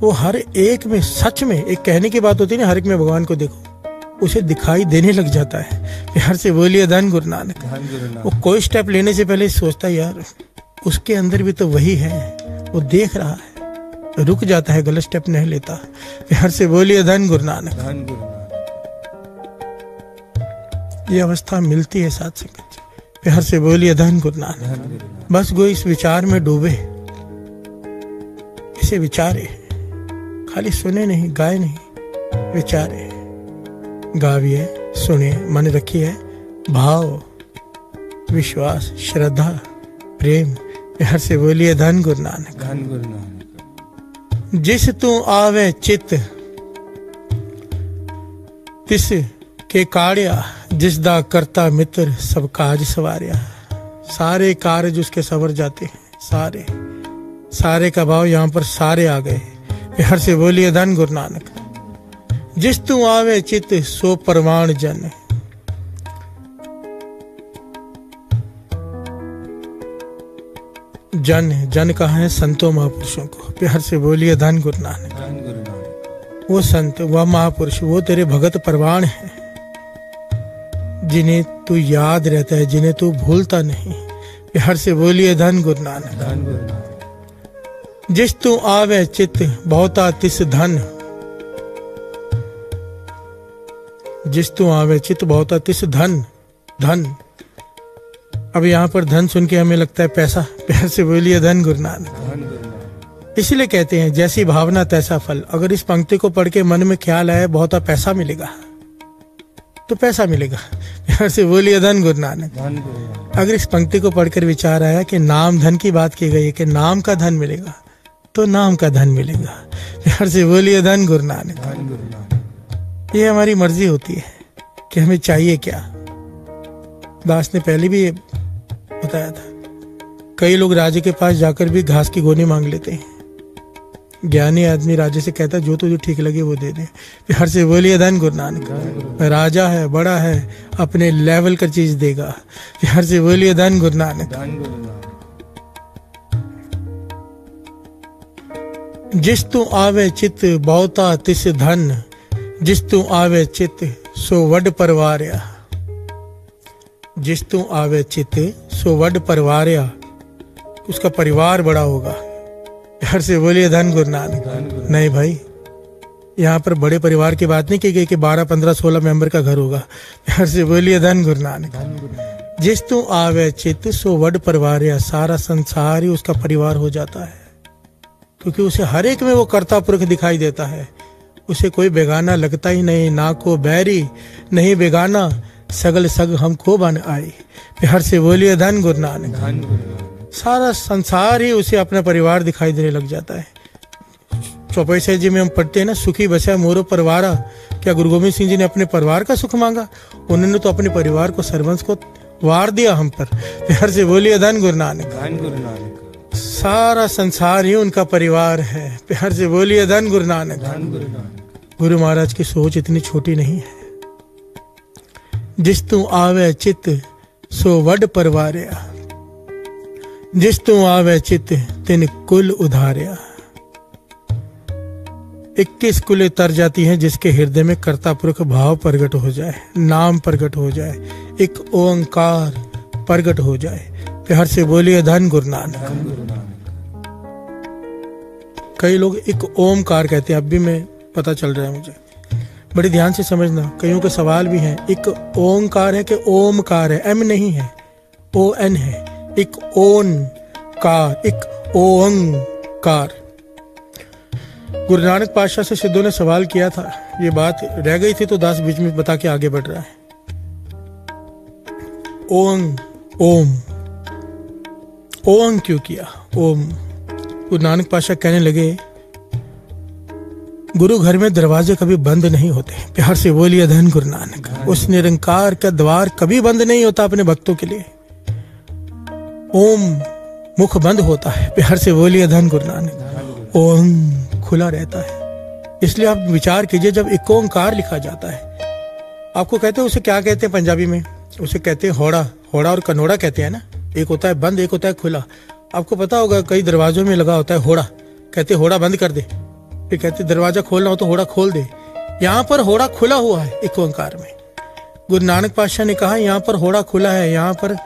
वो हर एक में सच में, एक कहने की बात होती है ना, हर एक में भगवान को देखो, उसे दिखाई देने लग जाता है। बिहार से बोलिए धन गुरु नानक। धन गुरु नानक। वो कोई स्टेप लेने से पहले सोचता है यार उसके अंदर भी तो वही है, वो देख रहा है, रुक जाता है, गलत स्टेप नहीं लेता। बिहार से बोलिए धन गुरु नानक, धन गुरु नानक। ये अवस्था मिलती है साथ संगत जी। बिहार से बोलिए धन गुरु नानक। धन गुरु नानक। बस वो इस विचार में डूबे, इसे विचारे, खाली सुने नहीं, गाए नहीं, विचारे, गाविए, सुने, मन रखिए, भाव, विश्वास, श्रद्धा, प्रेम। बिहार से बोलिए धन गुरु नानक, धन गुरु नानक। जिस तू आवे चित तिस के काड़िया, जिस दा करता मित्र सब काज सवारिया। सारे कार्य उसके सवर जाते हैं, सारे, सारे का भाव यहाँ पर सारे आ गए। बिहार से बोलिए धन गुरु नानक। जिस तू आवे चित सो परवान जन, जन जन कहा है संतों महापुरुषों को। प्यार से बोलिए धन गुरु नानक। धन गुरु नानक। वो संत, वह महापुरुष, वो तेरे भगत परवान हैं जिन्हें तू याद रहता है, जिन्हें तू भूलता नहीं। हर से बोलिए धन गुरु नानक। धन गुरु नानक। जिस तू आवे चित बहुता तिस धन, जिस तू आवे चित बहुता तिस धन। धन, अब यहाँ पर धन सुन के हमें लगता है पैसा। प्यार से बोलिए धन गुरु नानक। धन गुरु नानक। इसलिए कहते हैं जैसी भावना तैसा फल। अगर इस पंक्ति को पढ़ के मन में ख्याल आए बहुता पैसा मिलेगा तो पैसा मिलेगा। प्यार से बोलिए धन गुरु नानक। धन गुरु नानक। अगर इस पंक्ति को पढ़कर विचार आया कि नाम धन की बात की गई है कि नाम का धन मिलेगा तो नाम का धन मिलेगा। प्यार से बोलिए धन गुरु नानक। धन गुरु नानक। ये हमारी मर्जी होती है कि हमें चाहिए क्या। दास ने पहले भी बताया था, कई लोग राजे के पास जाकर भी घास की गोनी मांग लेते हैं। ज्ञानी आदमी राजे से कहता है जो तुझे ठीक लगे वो दे दे। प्यार से बोलिए धन गुरु नानक। राजा है, बड़ा है, अपने लेवल का चीज देगा। प्यार से बोलिए धन गुरु नानक। धन गुरु नानक। जिस तू आवे चित बहुता तिस धन, जिस तू आवे चित सो वड परवार्या। जिस तू आवे चित सो वड परवार्या, उसका परिवार बड़ा होगा। प्यार से बोलिए धन गुरु नानक। नहीं भाई, यहाँ पर बड़े परिवार की बात नहीं की गई कि 12, 15, 16 मेंबर का घर होगा। प्यार से बोलिए धन गुरु नानक। जिस तू आवे चित सो वड परवार्या, सारा संसार ही उसका परिवार हो जाता है, क्योंकि उसे हर एक में वो कर्ता पुरुष दिखाई देता है। उसे कोई बेगाना लगता ही नहीं, ना को बैरी नहीं बेगाना, सगल सग हमको बन आई। प्यार से बोलिए धन गुरु नानक। सारा संसार ही उसे अपना परिवार दिखाई देने लग जाता है। चौपाई साहिब जी में हम पढ़ते हैं ना, सुखी बचा मोरो परिवारा। क्या गुरु गोविंद सिंह जी ने अपने परिवार का सुख मांगा? उन्होंने तो अपने परिवार को, सर्वंस को वार दिया हम पर। प्यार से बोलिए धन गुरु नानक। धन गुरु नानक। सारा संसार ही उनका परिवार है। प्यार से बोलिए धन गुरु नानक। धन गुरु नानक। गुरु महाराज की सोच इतनी छोटी नहीं है। जिस तू आवे चित सो वड परवार्या, जिस तू आवे चित तिन कुल उधार्या। 21 कुलें तर जाती हैं जिसके हृदय में कर्ता पुरुष भाव प्रकट हो जाए, नाम प्रकट हो जाए, एक ओंकार प्रकट हो जाए। प्यार से बोलिए धन गुरु नानक। धन गुरु नानक। कई लोग एक ओमकार कहते हैं, अब भी मैं पता चल रहा है मुझे, बड़े ध्यान से समझना। कईयों के सवाल भी हैं, एक ओंकार है कि ओमकार है? एम नहीं है, ओ एन है। एक ओन कार, एक ओंकार। गुरु नानक पातशाह से सिद्धों ने सवाल किया था, ये बात रह गई थी तो दास बीच में बता के आगे बढ़ रहा है। ओंग, ओम, ओंग क्यों किया? ओम। गुरु नानक पातशाह कहने लगे, गुरु घर में दरवाजे कभी बंद नहीं होते। प्यार से बोलिए धन गुरु नानक। उस निरंकार का द्वार कभी बंद नहीं होता अपने भक्तों के लिए। ओम मुख बंद होता है। प्यार से बोलिए धन गुरु नानक। ओम खुला रहता है। इसलिए आप विचार कीजिए, जब एक ओंकार लिखा जाता है, आपको कहते हैं उसे क्या कहते हैं पंजाबी में? उसे कहते हैं होड़ा। होड़ा और कनोड़ा कहते हैं ना, एक होता है बंद, एक होता है खुला। आपको पता होगा कई दरवाजों में लगा होता है होड़ा, कहते होड़ा बंद कर दे, फिर कहते दरवाजा खोलना हो तो होड़ा खोल दे। यहाँ पर होड़ा खुला हुआ है एक ओंकार में। गुरु नानक पातशाह ने कहा यहाँ पर होड़ा खुला है, यहाँ पर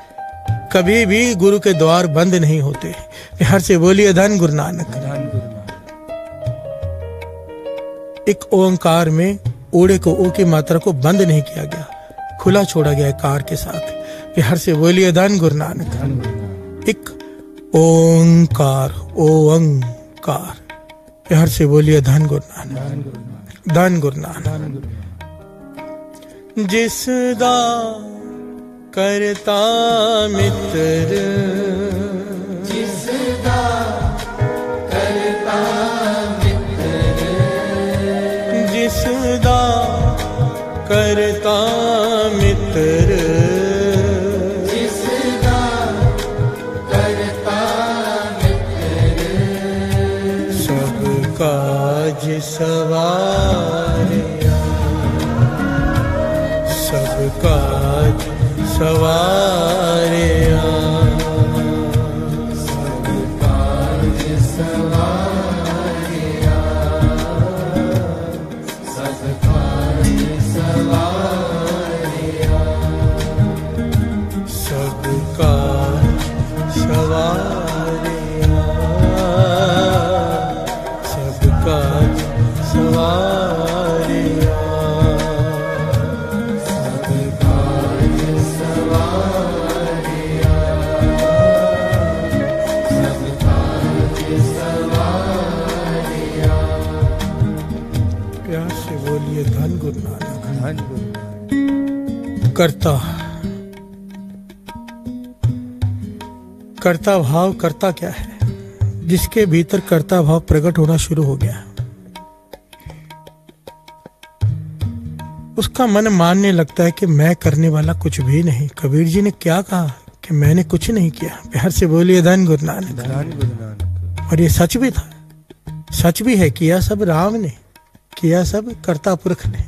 कभी भी गुरु के द्वार बंद नहीं होते। प्यार से बोलिए धन गुरु नानक। धन गुरु नानक। एक ओंकार में ओड़े को, ओ की मात्रा को बंद नहीं किया गया, खुला छोड़ा गया है कार के साथ। प्यार से बोलिए धन गुरु नानक। धन गुरु नानक। एक ओंकार, ओंकार। प्यार से बोलिए धन गुरु नानक। धन गुरु नानक। धन गुरु नानक। धन गुरु नानक। जिसदा करता मित्र, जिसदा करता मित्र, जिसदा करता मित्र, जिसदा करता मित्र, सब काज सवारिया, सब काज सवारिया, सब काज सवारिया, धन गुरु नानक। धन गुरु। कर्ता, कर्ता भाव, कर्ता क्या है? जिसके भीतर कर्ता भाव प्रकट होना शुरू हो गया, उसका मन मानने लगता है कि मैं करने वाला कुछ भी नहीं। कबीर जी ने क्या कहा कि मैंने कुछ नहीं किया। प्यार से बोलिए धन गुरु नानक। धन गुरु नानक। और ये सच भी था, सच भी है। किया सब राम ने, किया सब कर्ता पुरख ने,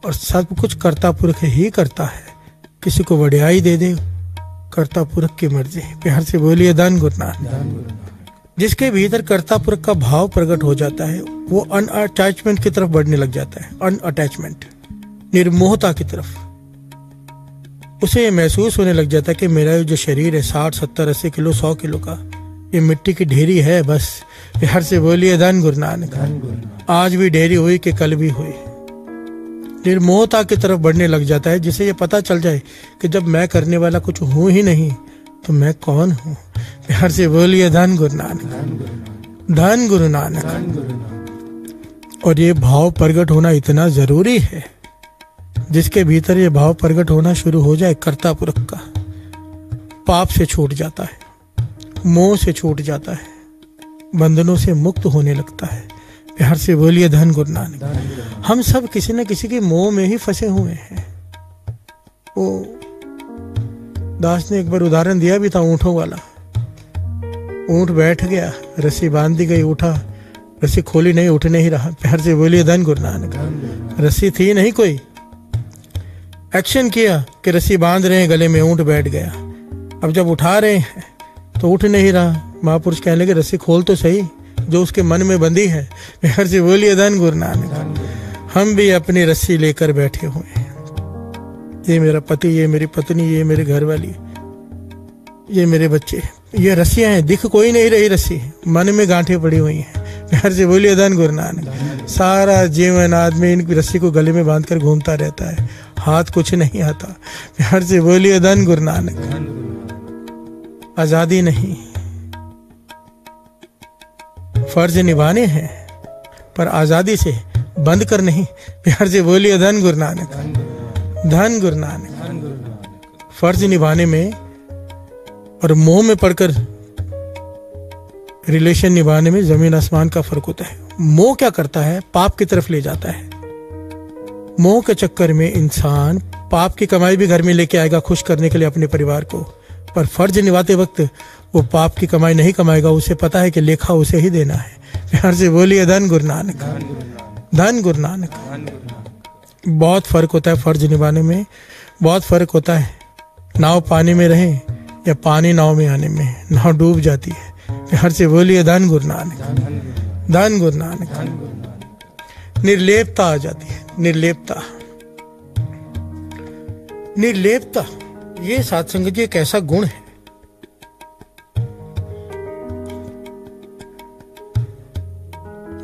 और सब कुछ कर्ता पुरख ही करता है। किसी को वड्याई दे दे, कर्ता पुरख की मर्जी। प्यार से बोलिए धन गुरु नानक। जिसके भीतर कर्ता पुरख का भाव प्रकट हो जाता है, वो अनअटैचमेंट की तरफ बढ़ने लग जाता है। अनअटैचमेंट, निर्मोहता की तरफ। उसे ये महसूस होने लग जाता है कि मेरा जो शरीर है 60, 70, 80 किलो, 100 किलो का, ये मिट्टी की ढेरी है बस। प्यार से बोलिए धन गुरु नानक। आज भी ढेरी हुई कि कल भी हुई। निर्मोहता की तरफ बढ़ने लग जाता है, जिसे ये पता चल जाए कि जब मैं करने वाला कुछ हूं ही नहीं तो मैं कौन हूं। प्यार से बोलिए धन गुरु नानक। धन गुरु नानक। और ये भाव प्रकट होना इतना जरूरी है, जिसके भीतर ये भाव प्रकट होना शुरू हो जाए कर्ता पुरख का, पाप से छूट जाता है, मोह से छूट जाता है, बंधनों से मुक्त होने लगता है। प्यार से बोलिए धन गुरु नानक। हम सब किसी न किसी के मोह में ही फंसे हुए हैं। वो दास ने एक बार उदाहरण दिया भी था ऊंटों वाला। ऊंट बैठ गया, रस्सी बांध दी गई, उठा, रस्सी खोली नहीं, उठ नहीं रहा। प्यार से बोलिए धन गुरु नानक। रस्सी थी नहीं, कोई एक्शन किया कि रस्सी बांध रहे हैं गले में, ऊंट बैठ गया। अब जब उठा रहे हैं तो उठ नहीं रहा। महापुरुष कहने लगे रस्सी खोल तो सही, जो उसके मन में बंधी है। प्यार से बोलिए धन गुरु नानक। हम भी अपनी रस्सी लेकर बैठे हुए हैं। ये मेरा पति, ये मेरी पत्नी, ये मेरे घर वाली, ये मेरे बच्चे, ये रस्सियां हैं। दिख कोई नहीं रही रस्सी, मन में गांठें पड़ी हुई हैं। प्यार से बोलिए धन गुरु नानक। सारा जीवन आदमी इन रस्सी को गले में बांधकर घूमता रहता है, हाथ कुछ नहीं आता। प्यार से बोलिए धन गुरु नानक। आजादी नहीं, फर्ज निभाने हैं, पर आजादी से बंद कर नहीं। प्यार से बोलिए धन गुरु नानक। धन गुरु नानक। फर्ज निभाने में और मोह में पड़कर रिलेशन निभाने में जमीन आसमान का फर्क होता है। मोह क्या करता है? पाप की तरफ ले जाता है। मोह के चक्कर में इंसान पाप की कमाई भी घर में लेके आएगा खुश करने के लिए अपने परिवार को, पर फर्ज निभाते वक्त वो पाप की कमाई नहीं कमाएगा। उसे पता है कि लेखा उसे ही देना है। प्यार से बोलिए धन गुरु नानक। धन गुरु नानक। बहुत फर्क होता है फर्ज निभाने में, बहुत फर्क होता है। नाव पानी में रहे या पानी नाव में आने में, नाव डूब जाती है। प्यार से बोलिए धन गुरु नानक। धन गुरु नानक। निर्लेपता आ जाती है। निर्लेपता, निर्लेपता ये सत्संग जी एक ऐसा गुण है।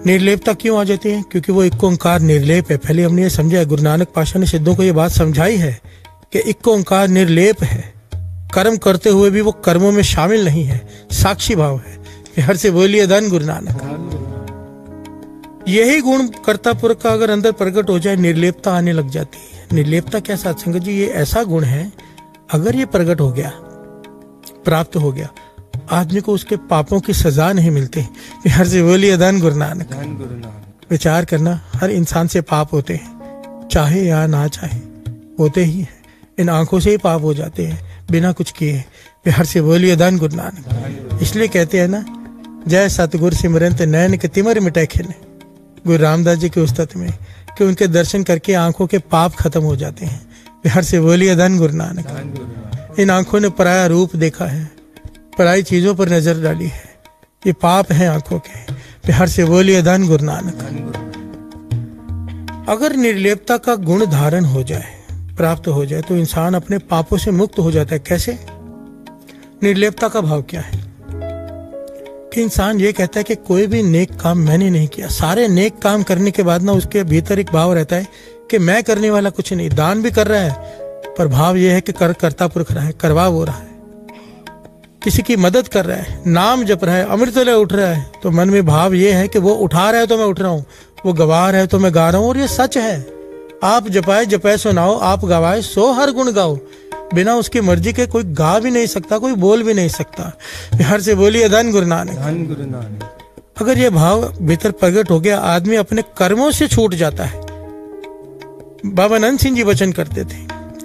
निर्लेपता क्यों आ जाती है? क्योंकि वो एक ओंकार निर्लेप है। पहले हमने ये समझा है, गुरु नानक पातशाह ने सिद्धों को ये बात समझाई है कि एक ओंकार निर्लेप है। कर्म करते हुए भी वो कर्मों में शामिल नहीं है, साक्षी भाव है। प्यार से बोलिए धन गुरु नानक। यही गुण कर्ता पुरख का अगर अंदर प्रकट हो जाए, निर्लेपता आने लग जाती है। निर्लेपता क्या सत्संग जी? ये ऐसा गुण है, अगर ये प्रकट हो गया, प्राप्त हो गया, आदमी को उसके पापों की सजा नहीं मिलती। प्यार से बोलिए धन गुरु नानक। विचार करना, हर इंसान से पाप होते हैं, चाहे या ना चाहे, होते ही हैं। इन आंखों से ही पाप हो जाते हैं बिना कुछ किए। प्यार से बोलिए धन गुरु नानक। इसलिए कहते हैं ना, जय सतगुर सिमरंत नैन के तिमर मिटाए खिन। गुरु रामदास जी के उस्तत में कि उनके दर्शन करके आंखों के पाप खत्म हो जाते हैं। प्यार से बोलिए धन गुरु नानक। इन आंखों ने पराया रूप देखा है, पराई चीजों पर नजर डाली है, ये पाप है आंखों के। प्यार से बोलिए धन गुरु नानक। अगर निर्लेपता का गुण धारण हो जाए, प्राप्त हो जाए, तो इंसान अपने पापों से मुक्त हो जाता है। कैसे? निर्लेपता का भाव क्या है कि इंसान ये कहता है कि कोई भी नेक काम मैंने नहीं किया। सारे नेक काम करने के बाद ना उसके भीतर एक भाव रहता है कि मैं करने वाला कुछ नहीं। दान भी कर रहा है, पर भाव यह है कि कर्ता पुरख रहा है, करवा वो रहा है। किसी की मदद कर रहा है, नाम जप रहा है, अमृतले उठ रहा है, तो मन में भाव ये है कि वो उठा रहा है तो मैं उठ रहा हूँ, वो गवा रहे तो मैं गा रहा हूँ और ये सच है। आप जपाए जपाए सुनाओ, आप गवाए सो हर गुण गाओ। बिना उसकी मर्जी के कोई गा भी नहीं सकता, कोई बोल भी नहीं सकता। बिहार से बोलिए धन गुरु नानक। धन गुरु नानक। अगर ये भाव भीतर प्रकट हो गया, आदमी अपने कर्मों से छूट जाता है। बाबा नंद सिंह जी वचन करते थे,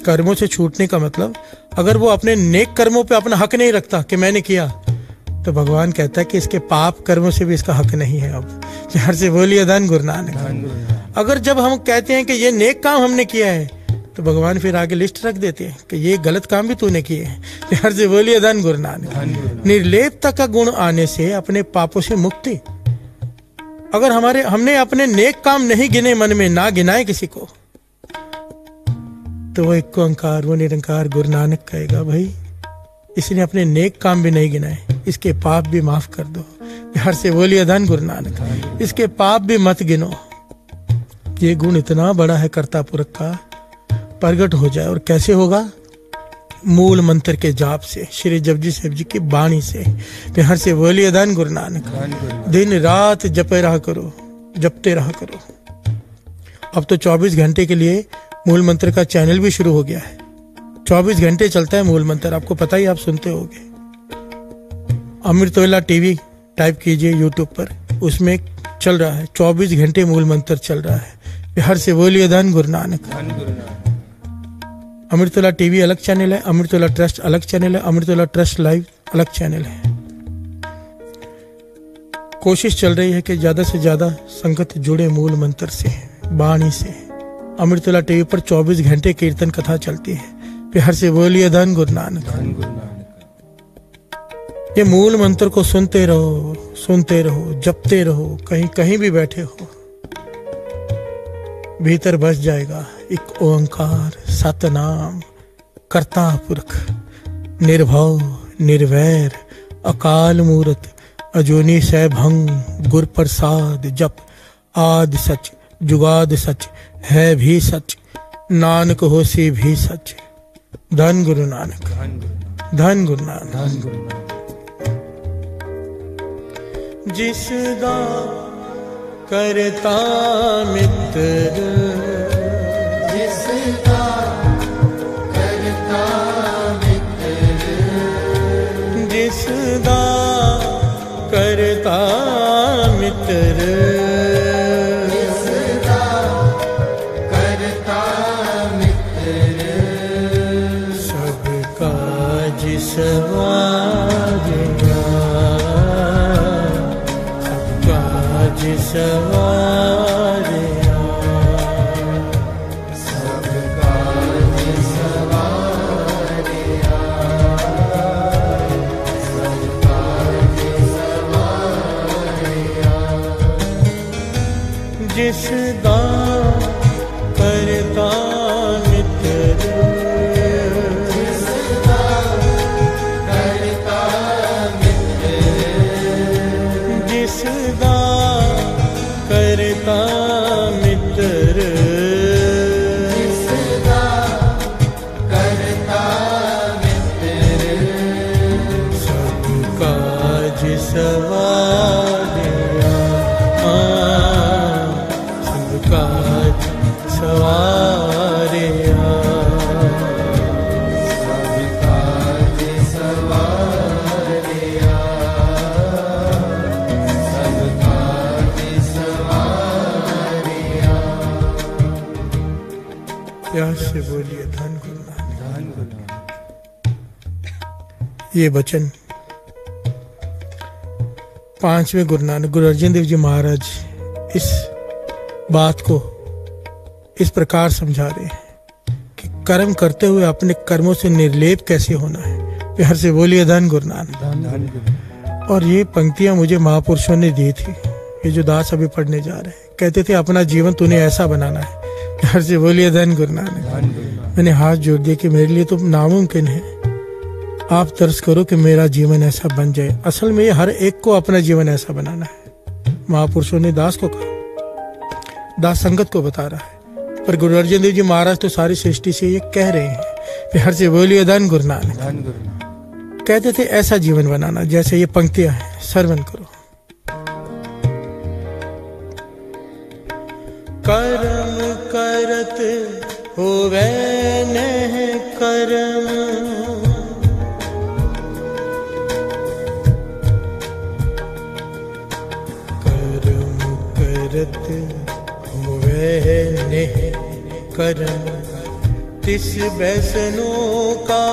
कर्मों से छूटने का मतलब, अगर वो अपने नेक कर्मों पे अपना हक नहीं रखता कि मैंने किया, तो भगवान कहता है कि इसके पाप कर्मों से भी इसका हक नहीं है। अब हर से बोलिए धन गुरु नानक। अगर जब हम कहते हैं कि ये नेक काम हमने किया है, तो भगवान फिर आगे लिस्ट रख देते हैं कि ये गलत काम भी तूने किए हैं। हर से बोलिए धन गुरु नानक। निर्लेपता का गुण आने से अपने पापों से मुक्ति। अगर हमने अपने नेक काम नहीं गिने, मन में ना गिनाए किसी को, तो वो एक ओंकार, वो निरंकार गुरु नानक कहेगा, भाई इसने अपने नेक काम भी नहीं गिनाए, इसके पाप भी माफ कर दो। हर से बोलिए धन गुरु नानक। इसके पाप भी मत गिनो। ये गुण इतना बड़ा है कर्ता पुरख का, प्रगट हो जाए। और कैसे होगा? मूल मंत्र के जाप से, श्री जपजी साहिब जी की वाणी से। हर से बोलिए धन गुरु नानक। दिन रात जपे रहा करो, जपते रहा करो। अब तो 24 घंटे के लिए मूल मंत्र का चैनल भी शुरू हो गया है। 24 घंटे चलता है मूल मंत्र, आपको पता ही, आप सुनते होंगे। अमृतवेला टीवी टाइप कीजिए यूट्यूब पर, उसमें चल रहा है 24 घंटे मूल मंत्र चल रहा है। हर से बोलिए धन गुरु नानक। अमृतवेला टीवी अलग चैनल है, अमृतवेला ट्रस्ट अलग चैनल है, अमृतवेला ट्रस्ट लाइव अलग चैनल है। कोशिश चल रही है कि ज्यादा से ज्यादा संगत जुड़े मूल मंत्र से, वाणी से। अमृतवेला टीवी पर 24 घंटे कीर्तन कथा चलती है। हर से बोलिए धन गुरु नानक। ये मूल मंत्र को सुनते रहो, सुनते रहो, जपते रहो, कहीं कहीं भी बैठे हो, भीतर बस जाएगा एक ओंकार सतनाम कर्ता पुरख, निर्भव निर्वैर अकाल मूरत अजूनी सैभंग गुर प्रसाद जप। आद सच जुगाद सच है भी सच, नानक होसी भी सच। धन गुरु नानक। धन गुरु नानक। जिसदा करता मित्र, जिसदा करता मित्र, जिसदा करता मित्र, जिसदा करता मित्र, सबका जिसवारिया, जिसवारिया, सबका जिसवारिया, सबका जिसवारिया, जिसदा करता मित्र, जिसदा करता मित्र, जिसदा करता मित्र, जिसदा करता मित्र, सबका जिसवारिया, सबका जिसवारिया, सबका जिसवारिया, सबका जिसवारिया। प्यार से बोलिए धन गुरु नानक। धन गुरु नानक। ये वचन 5वें गुरु नानक गुरु अर्जन देव जी महाराज इस बात को इस प्रकार समझा रहे हैं कि कर्म करते हुए अपने कर्मों से निर्लेप कैसे होना है। प्यार से बोलिए धन गुरु नानक। धन गुरु। और ये पंक्तियां मुझे महापुरुषों ने दी थी, ये जो दास अभी पढ़ने जा रहे हैं। कहते थे अपना जीवन तूने ऐसा बनाना है। प्यार से बोलिए धन गुरु नानक। धन गुरु नानक। मैंने हाथ जोड़ दिया कि मेरे लिए तो नामुमकिन है, आप तरस करो कि मेरा जीवन ऐसा बन जाए। असल में ये हर एक को अपना जीवन ऐसा बनाना है। महापुरुषों ने दास को कहा, दास संगत को बता रहा है, पर गुरु अर्जन देव जी महाराज तो सारी सृष्टि से ये कह रहे हैं। प्यार से बोलिए धन गुरु नानक। धन गुरु नानक। कहते थे ऐसा जीवन बनाना जैसे ये पंक्तियां हैं, श्रवण करो। कर्म करत होवे नह कर्म, कर्म करत होवे नह कर्म, तिस बैसनों का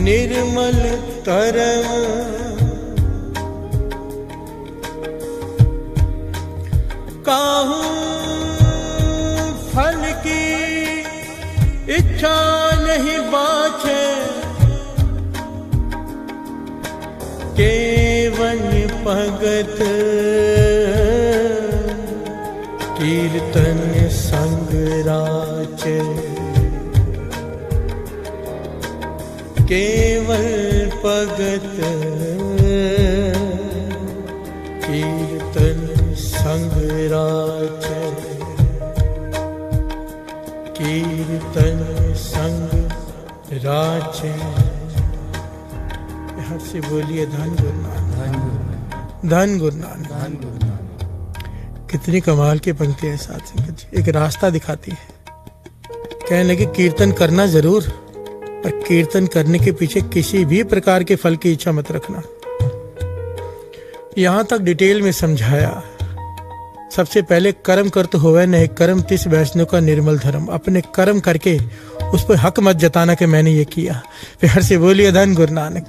निर्मल तरम। काहू फल की इच्छा नहीं बाछे, केवल भगत कीर्तन संग राचे, केवल भगत कीर्तन संग राचे, कीर्तन संग राचे। हर से बोलिए धन गुरु नानक, धन गुरु नानक। कितनी कमाल की पंक्ति है साथ संगत जी, एक रास्ता दिखाती है। कहने लगे कीर्तन करना जरूर, पर कीर्तन करने के पीछे किसी भी प्रकार के फल की इच्छा मत रखना। यहां तक डिटेल में समझाया। सबसे पहले कर्म करते होवे नहीं कर्म, तिस वैष्णव का निर्मल धर्म। अपने कर्म करके उस पर हक मत जताना कि मैंने ये किया। फिर से बोलिए धन गुरु नानक।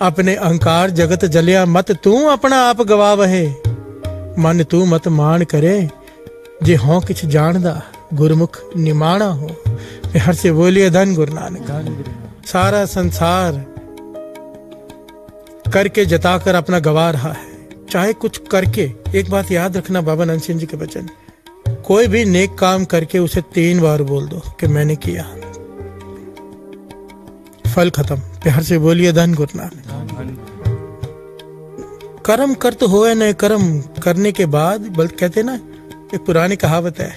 अपने अहंकार जगत जलिया मत तू अपना आप गवा वहे, मन तू मत मान करे जे हों किछ जानदा गुरमुख निमाणा हो। फिर से बोलिए धन गुरु नानक। सारा संसार करके जताकर अपना गवा रहा है, चाहे कुछ करके। एक बात याद रखना, बाबा नंद सिंह जी के वचन, कोई भी नेक काम करके उसे 3 बार बोल दो कि मैंने किया, फल खत्म। प्यार से बोलिए धन गुरु नानक। कर्म कर तो होए न कर्म करने के बाद बल्कि कहते ना, एक पुरानी कहावत है,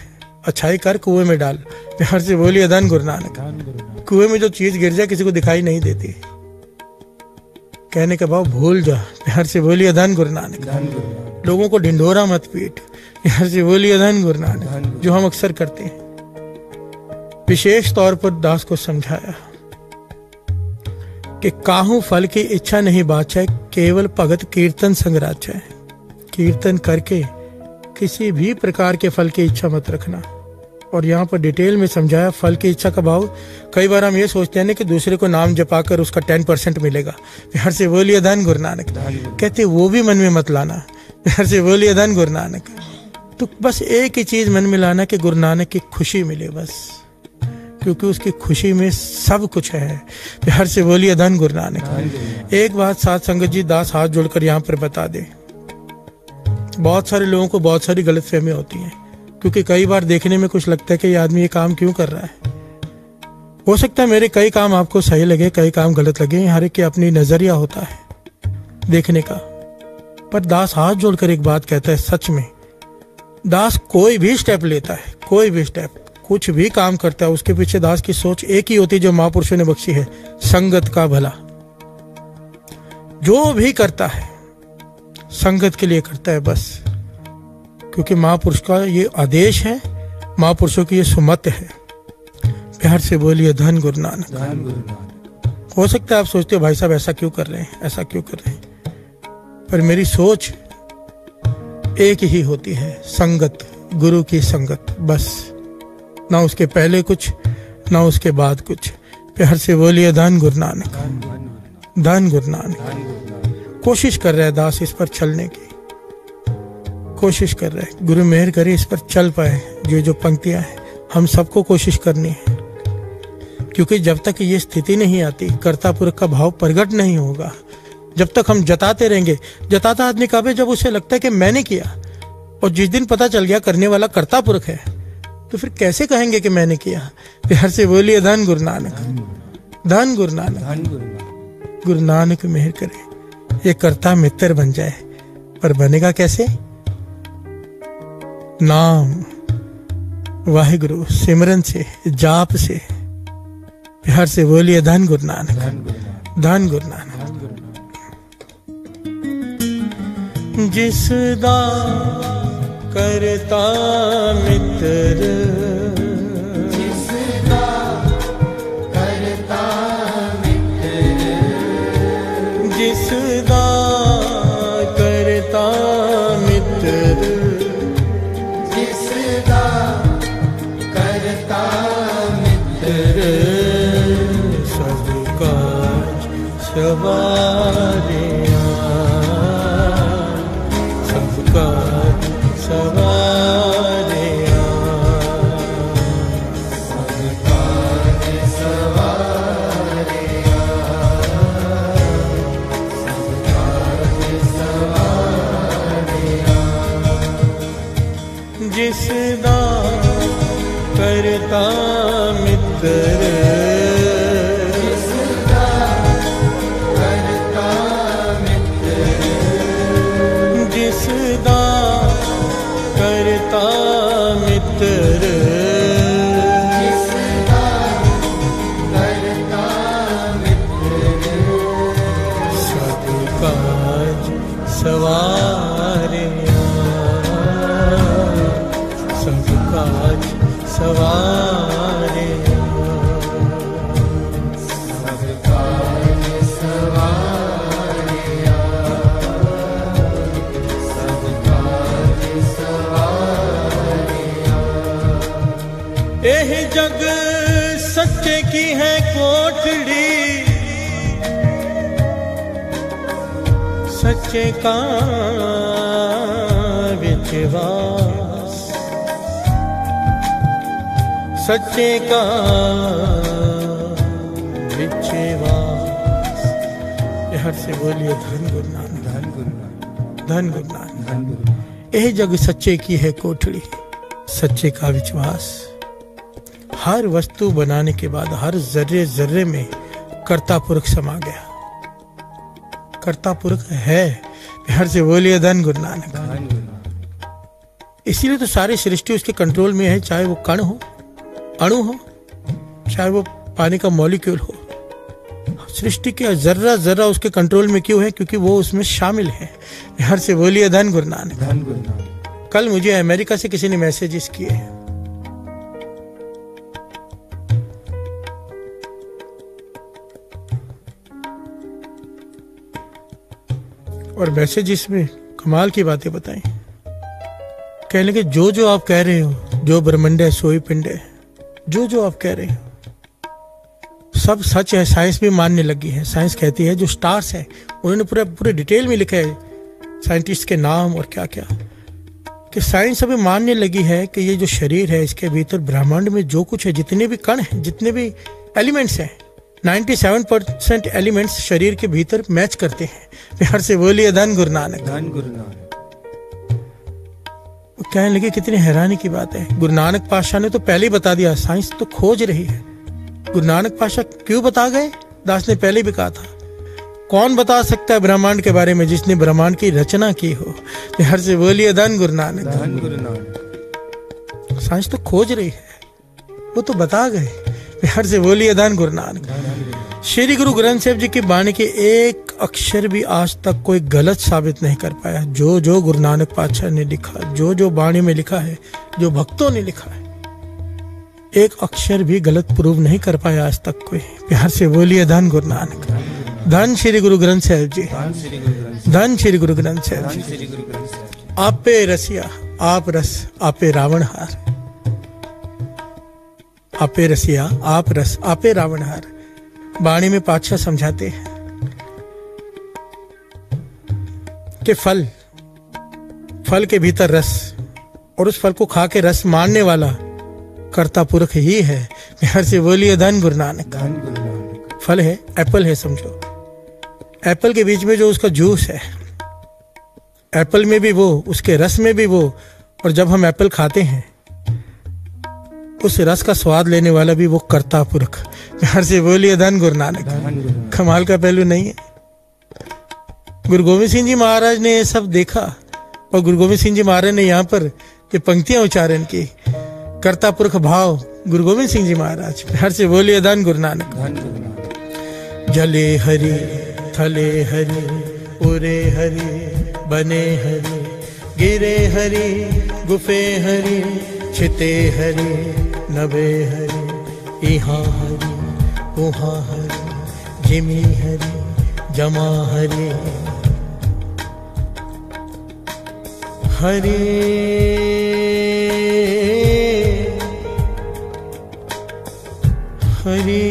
अच्छाई कर कुएं में डाल। प्यार से बोलिए धन गुरु नानक। कुएं में जो चीज गिर जाए किसी को दिखाई नहीं देती, कहने के भाव भूल जा। प्यार से बोलिए धन गुरु नानक। लोगों को ढिंढोरा मत पीट। प्यार से बोलिए धन गुरु नानक, जो हम अक्सर करते हैं। विशेष तौर पर दास को समझाया कि काहू फल की इच्छा नहीं बाछे, केवल भगत कीर्तन संगराच है। कीर्तन करके किसी भी प्रकार के फल की इच्छा मत रखना। और यहाँ पर डिटेल में समझाया फल की इच्छा का भाव। कई बार हम ये सोचते हैं ना कि दूसरे को नाम जपाकर उसका 10% मिलेगा। प्यार से बोलिए धन गुरु नानक। कहते वो भी मन में मत लाना। प्यार से बोलिए धन गुरु नानक। तो बस एक ही चीज मन में लाना कि गुरु नानक की खुशी मिले बस, क्योंकि उसकी खुशी में सब कुछ है। प्यार से बोलिए धन गुरु नानक। एक बात साथ संगत जी दास हाथ जोड़कर यहाँ पर बता दे। बहुत सारे लोगों को बहुत सारी गलतफहमी होती है, क्योंकि कई बार देखने में कुछ लगता है कि ये आदमी ये काम क्यों कर रहा है। हो सकता है मेरे कई काम आपको सही लगे, कई काम गलत लगे। हर एक की अपनी नजरिया होता है देखने का। पर दास हाथ जोड़कर एक बात कहता है, सच में दास कोई भी स्टेप लेता है, कोई भी स्टेप, कुछ भी काम करता है, उसके पीछे दास की सोच एक ही होती है जो महापुरुषों ने बख्शी है, संगत का भला। जो भी करता है संगत के लिए करता है बस, क्योंकि महापुरुष का ये आदेश है, महापुरुषों की ये सुमत है। प्यार से बोलिए धन गुरु नानक। हो सकता है आप सोचते हो भाई साहब ऐसा क्यों कर रहे हैं, ऐसा क्यों कर रहे हैं, पर मेरी सोच एक ही होती है, संगत, गुरु की संगत बस। ना उसके पहले कुछ, ना उसके बाद कुछ। प्यार से बोलिए धन गुरु नानक, धन गुरु नानक। कोशिश कर रहे हैं दास इस पर चलने की, कोशिश कर रहे हैं। गुरु मेहर करे इस पर चल पाए। जो पंक्तियां हैं हम सबको कोशिश करनी है, क्योंकि जब तक ये स्थिति नहीं आती, कर्तापुरख का भाव प्रकट नहीं होगा, जब तक हम जताते रहेंगे। जताता आदमी कब है? जब उसे लगता है कि मैंने किया, और जिस दिन पता चल गया करने वाला कर्तापुरख है, तो फिर कैसे कहेंगे कि मैंने किया। प्यार से बोलिए धन गुरु नानक, धन गुरु नानक। गुरु नानक मेहर करे ये कर्ता मित्र बन जाए, पर बनेगा कैसे? नाम वाहिगुरु सिमरन से, जाप से। प्यार से बोलिए धन गुरु नानक, धन गुरु नानक। जिस दा करता मित्र, जिसका करता मित्र, जिसका करता मित्र, जिसका करता मित्र, सब काज सवारिया, सब काज सवारिया, सब काज सवारिया, सब काज सवारिया, जिसदा करता मित्र, जिसका करता मित्र, जिसदा करता मित्र, जिसका करता मित्र, सब काज सवारिया, सब काज सवारिया, सब काज सवारिया, सब काज सवारिया, एह जग सच्चे की है कोठड़ी, सच्चे का विश्वास, सच्चे का विश्वास। हर से बोलिए धन गुरु नानक, धन गुरु नानक, धन गुरु नानक। धन गुरु नानक, यह जग सच्चे की है कोठड़ी, सच्चे का विश्वास। हर वस्तु बनाने के बाद हर जर्रे जर्रे में कर्ता पुरुष समा गया, कर्ता पुरुष है। हर से बोलिए धन गुरु नानक। धन गुरु नानक, इसीलिए तो सारी सृष्टि उसके कंट्रोल में है, चाहे वो कण हो, अणु हो, चाहे वो पानी का मॉलिक्यूल हो। सृष्टि के जर्रा जर्रा उसके कंट्रोल में क्यों है? क्योंकि वो उसमें शामिल है। हर से बोलिए धन गुरु नानक। धन गुरु नानक। कल मुझे अमेरिका से किसी ने मैसेजेस किए हैं, और मैसेजेस में कमाल की बातें बताई। कहने लगे जो जो आप कह रहे हो, जो ब्रह्मांड है सोई पिंड है, जो जो आप कह रहे हो सब सच है। साइंस भी मानने लगी है। साइंस कहती है जो स्टार्स है, उन्होंने पूरे डिटेल में लिखा है साइंटिस्ट के नाम और क्या क्या, कि साइंस अभी मानने लगी है कि ये जो शरीर है इसके भीतर ब्रह्मांड में जो कुछ है, जितने भी कण हैं, जितने भी एलिमेंट्स हैं, 97% एलिमेंट्स शरीर के भीतर मैच करते हैं। हर से बोलिए धन गुरु नानक। धन गुरु नानक। कहने लगे कितनी हैरानी की बात है, गुरु नानक पातशाह ने तो पहले ही बता दिया, साइंस तो खोज रही है। गुरु नानक पातशाह क्यों बता गए? दास ने पहले भी कहा था, कौन बता सकता है ब्रह्मांड के बारे में जिसने ब्रह्मांड की रचना की हो। हर से बोलिए धन गुरु नानक। धन गुरु नानक। साइंस तो खोज रही है, वो तो बता गए। हर से बोलिए धन गुरु नानक। श्री गुरु ग्रंथ साहिब जी की बाणी के एक अक्षर भी आज तक कोई गलत साबित नहीं कर पाया। जो जो गुरु नानक पातशाह ने लिखा, जो जो बाणी में लिखा है, जो भक्तों ने लिखा है, एक अक्षर भी गलत प्रूव नहीं कर पाया आज तक कोई। प्यार से बोलिए धन गुरु नानक। धन श्री गुरु ग्रंथ साहिब जी, धन श्री गुरु ग्रंथ साहिब जी। आपे रसिया आप रस, आपे रावण हार। आपे रसिया आप रस, आपे रावण हार। बाणी में पातशाह समझाते हैं कि फल के भीतर रस, और उस फल को खा के रस मारने वाला कर्ता पुरख ही है। हर से बोलिए धन गुरु नानक। धन गुरु नानक। फल है, एप्पल है, समझो एप्पल के बीच में जो उसका जूस है, एप्पल में भी वो, उसके रस में भी वो, और जब हम एप्पल खाते हैं उस रस का स्वाद लेने वाला भी वो कर्ता पुरख। हर से बोलिए धन गुरु नानक। कमाल का पहलू नहीं है? गुरु गोविंद सिंह जी महाराज ने ये सब देखा, और गुरु गोविंद सिंह जी महाराज ने यहाँ पर ये पंक्तियां उच्चारण की, कर्ता पुरख भाव गुरु गोविंद सिंह जी महाराज। हर से बोलिए धन गुरु नानक। जले हरि, थले हरि, उरे हरि, बने हरि, गिरे हरि गुफे हरि छिते हरि नभे हरि इहाँ हरि उहाँ हरि जिमी हरि जमा हरि हरि हरि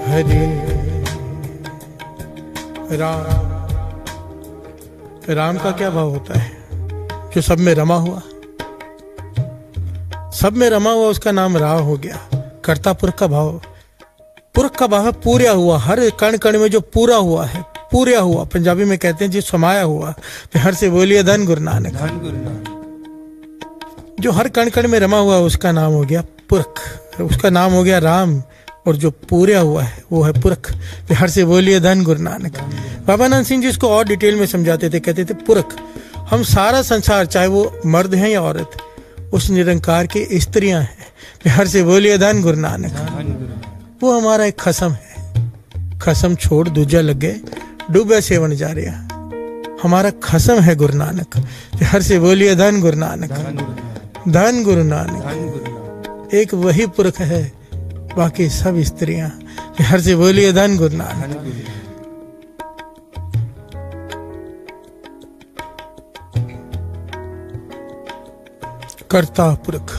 हरि राम का क्या भाव होता है? जो सब में रमा हुआ, सब में रमा हुआ, उसका नाम राव हो गया। कर्ता पुरख का भाव, पुरख का भाव है पूरा हुआ, हर कण कण में जो पूरा हुआ है, पूरा हुआ पंजाबी में कहते हैं जी समाया हुआ। हर से बोलिए धन गुरु नानक। जो हर कण कण में रमा हुआ उसका नाम हो गया पुरख, उसका नाम हो गया राम, और जो पूरा हुआ है वो है पुरख। हर से बोलिए धन गुरु नानक। बाबा नानक सिंह जी इसको और डिटेल में समझाते थे, कहते थे पुरख हम सारा संसार, चाहे वो मर्द हैं या औरत, उस निरंकार की स्त्रियां हैं। हर से बोलिए धन गुरु नानक। वो हमारा एक खसम है, खसम छोड़ दूजा लगे डूबे सेवन जा रहा, हमारा खसम है गुरु नानक। हर से बोलिए धन गुरु नानक, धन गुरु नानक। एक वही पुरख है, बाकी सब स्त्रियां। हर से बोलिए धन गुरु नानक। कर्ता पुरख।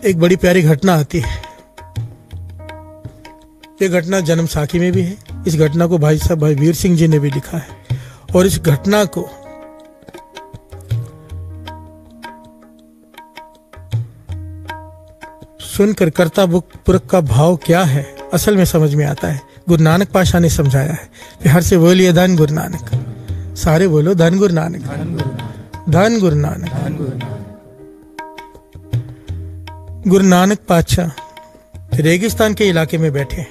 एक बड़ी प्यारी घटना आती है, ये घटना जन्म साखी में भी है। इस घटना को भाई साहब भाई वीर सिंह जी ने भी लिखा है, और इस घटना को सुनकर कर्ता पुरख का भाव क्या है असल में समझ में आता है। गुरु नानक पाशाह ने समझाया है। हर से बोलिए धन गुरु नानक। सारे बोलो धन गुरु नानक, धन गुरु नानक। गुरु नानक पातशाह रेगिस्तान के इलाके में बैठे,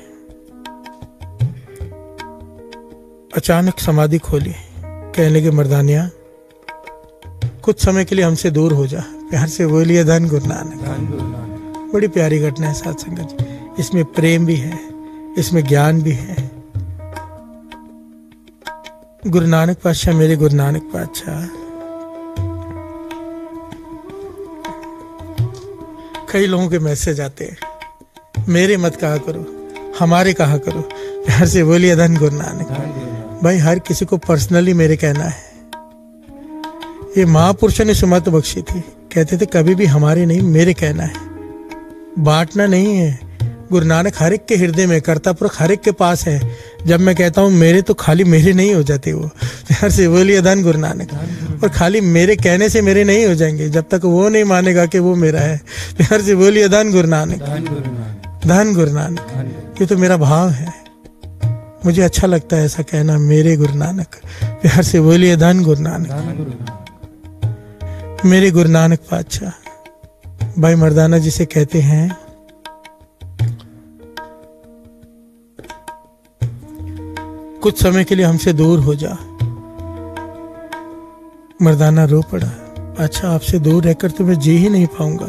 अचानक समाधि खोली, कहने लगे मर्दानिया कुछ समय के लिए हमसे दूर हो जा। प्यार से बोलिए धन गुरु नानक। बड़ी प्यारी घटना है साथ संगत जी, इसमें प्रेम भी है, इसमें ज्ञान भी है। गुरु नानक पातशाह, मेरे गुरु नानक पातशाह, कई लोगों के मैसेज आते हैं, मेरे मत कहा करो, हमारे कहा करो। प्यार से बोलिए धन गुरु नानक। भाई हर किसी को पर्सनली मेरे कहना है। ये महापुरुषों ने सुमत बख्शी थी, कहते थे कभी भी हमारे नहीं, मेरे कहना है, बांटना नहीं है। गुरु नानक हर एक के हृदय में, कर्ता पुरख हर एक के पास है। जब मैं कहता हूँ मेरे, तो खाली मेरे नहीं हो जाते वो। प्यार से बोलिए धन गुरु नानक। और खाली मेरे कहने से मेरे नहीं हो जाएंगे जब तक वो नहीं मानेगा कि वो मेरा है। प्यार से बोलिए धन गुरु नानक, धन गुरु नानक। ये तो मेरा भाव है, मुझे अच्छा लगता है ऐसा कहना, मेरे गुरु नानक। प्यार से बोलिए धन गुरु नानक। मेरे गुरु नानक पातशाह भाई मर्दाना जिसे कहते हैं, कुछ समय के लिए हमसे दूर हो जा। मर्दाना रो पड़ा, अच्छा आपसे दूर रहकर तो मैं जी ही नहीं पाऊंगा,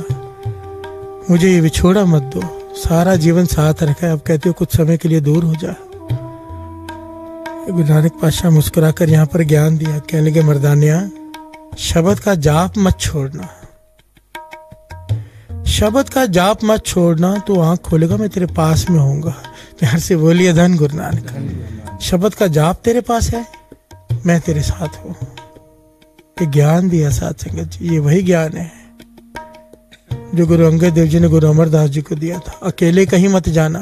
मुझे ये विछोड़ा मत दो, सारा जीवन साथ रखा है, अब कहते हो कुछ समय के लिए दूर हो जा। गुरु नानक पातशाह मुस्कुराकर यहाँ पर ज्ञान दिया, कहने लगे मर्दानिया शब्द का जाप मत छोड़ना, शब्द का जाप मत छोड़ना, तो आंख खोलेगा मैं तेरे पास में होऊंगा। प्यार से बोलिए धन गुरु नानक। शब्द का जाप तेरे पास है, मैं तेरे साथ हूं। ये ज्ञान दिया साथ संगत जी, ये वही ज्ञान है जो गुरु अंगद देव जी ने गुरु अमरदास जी को दिया था। अकेले कहीं मत जाना।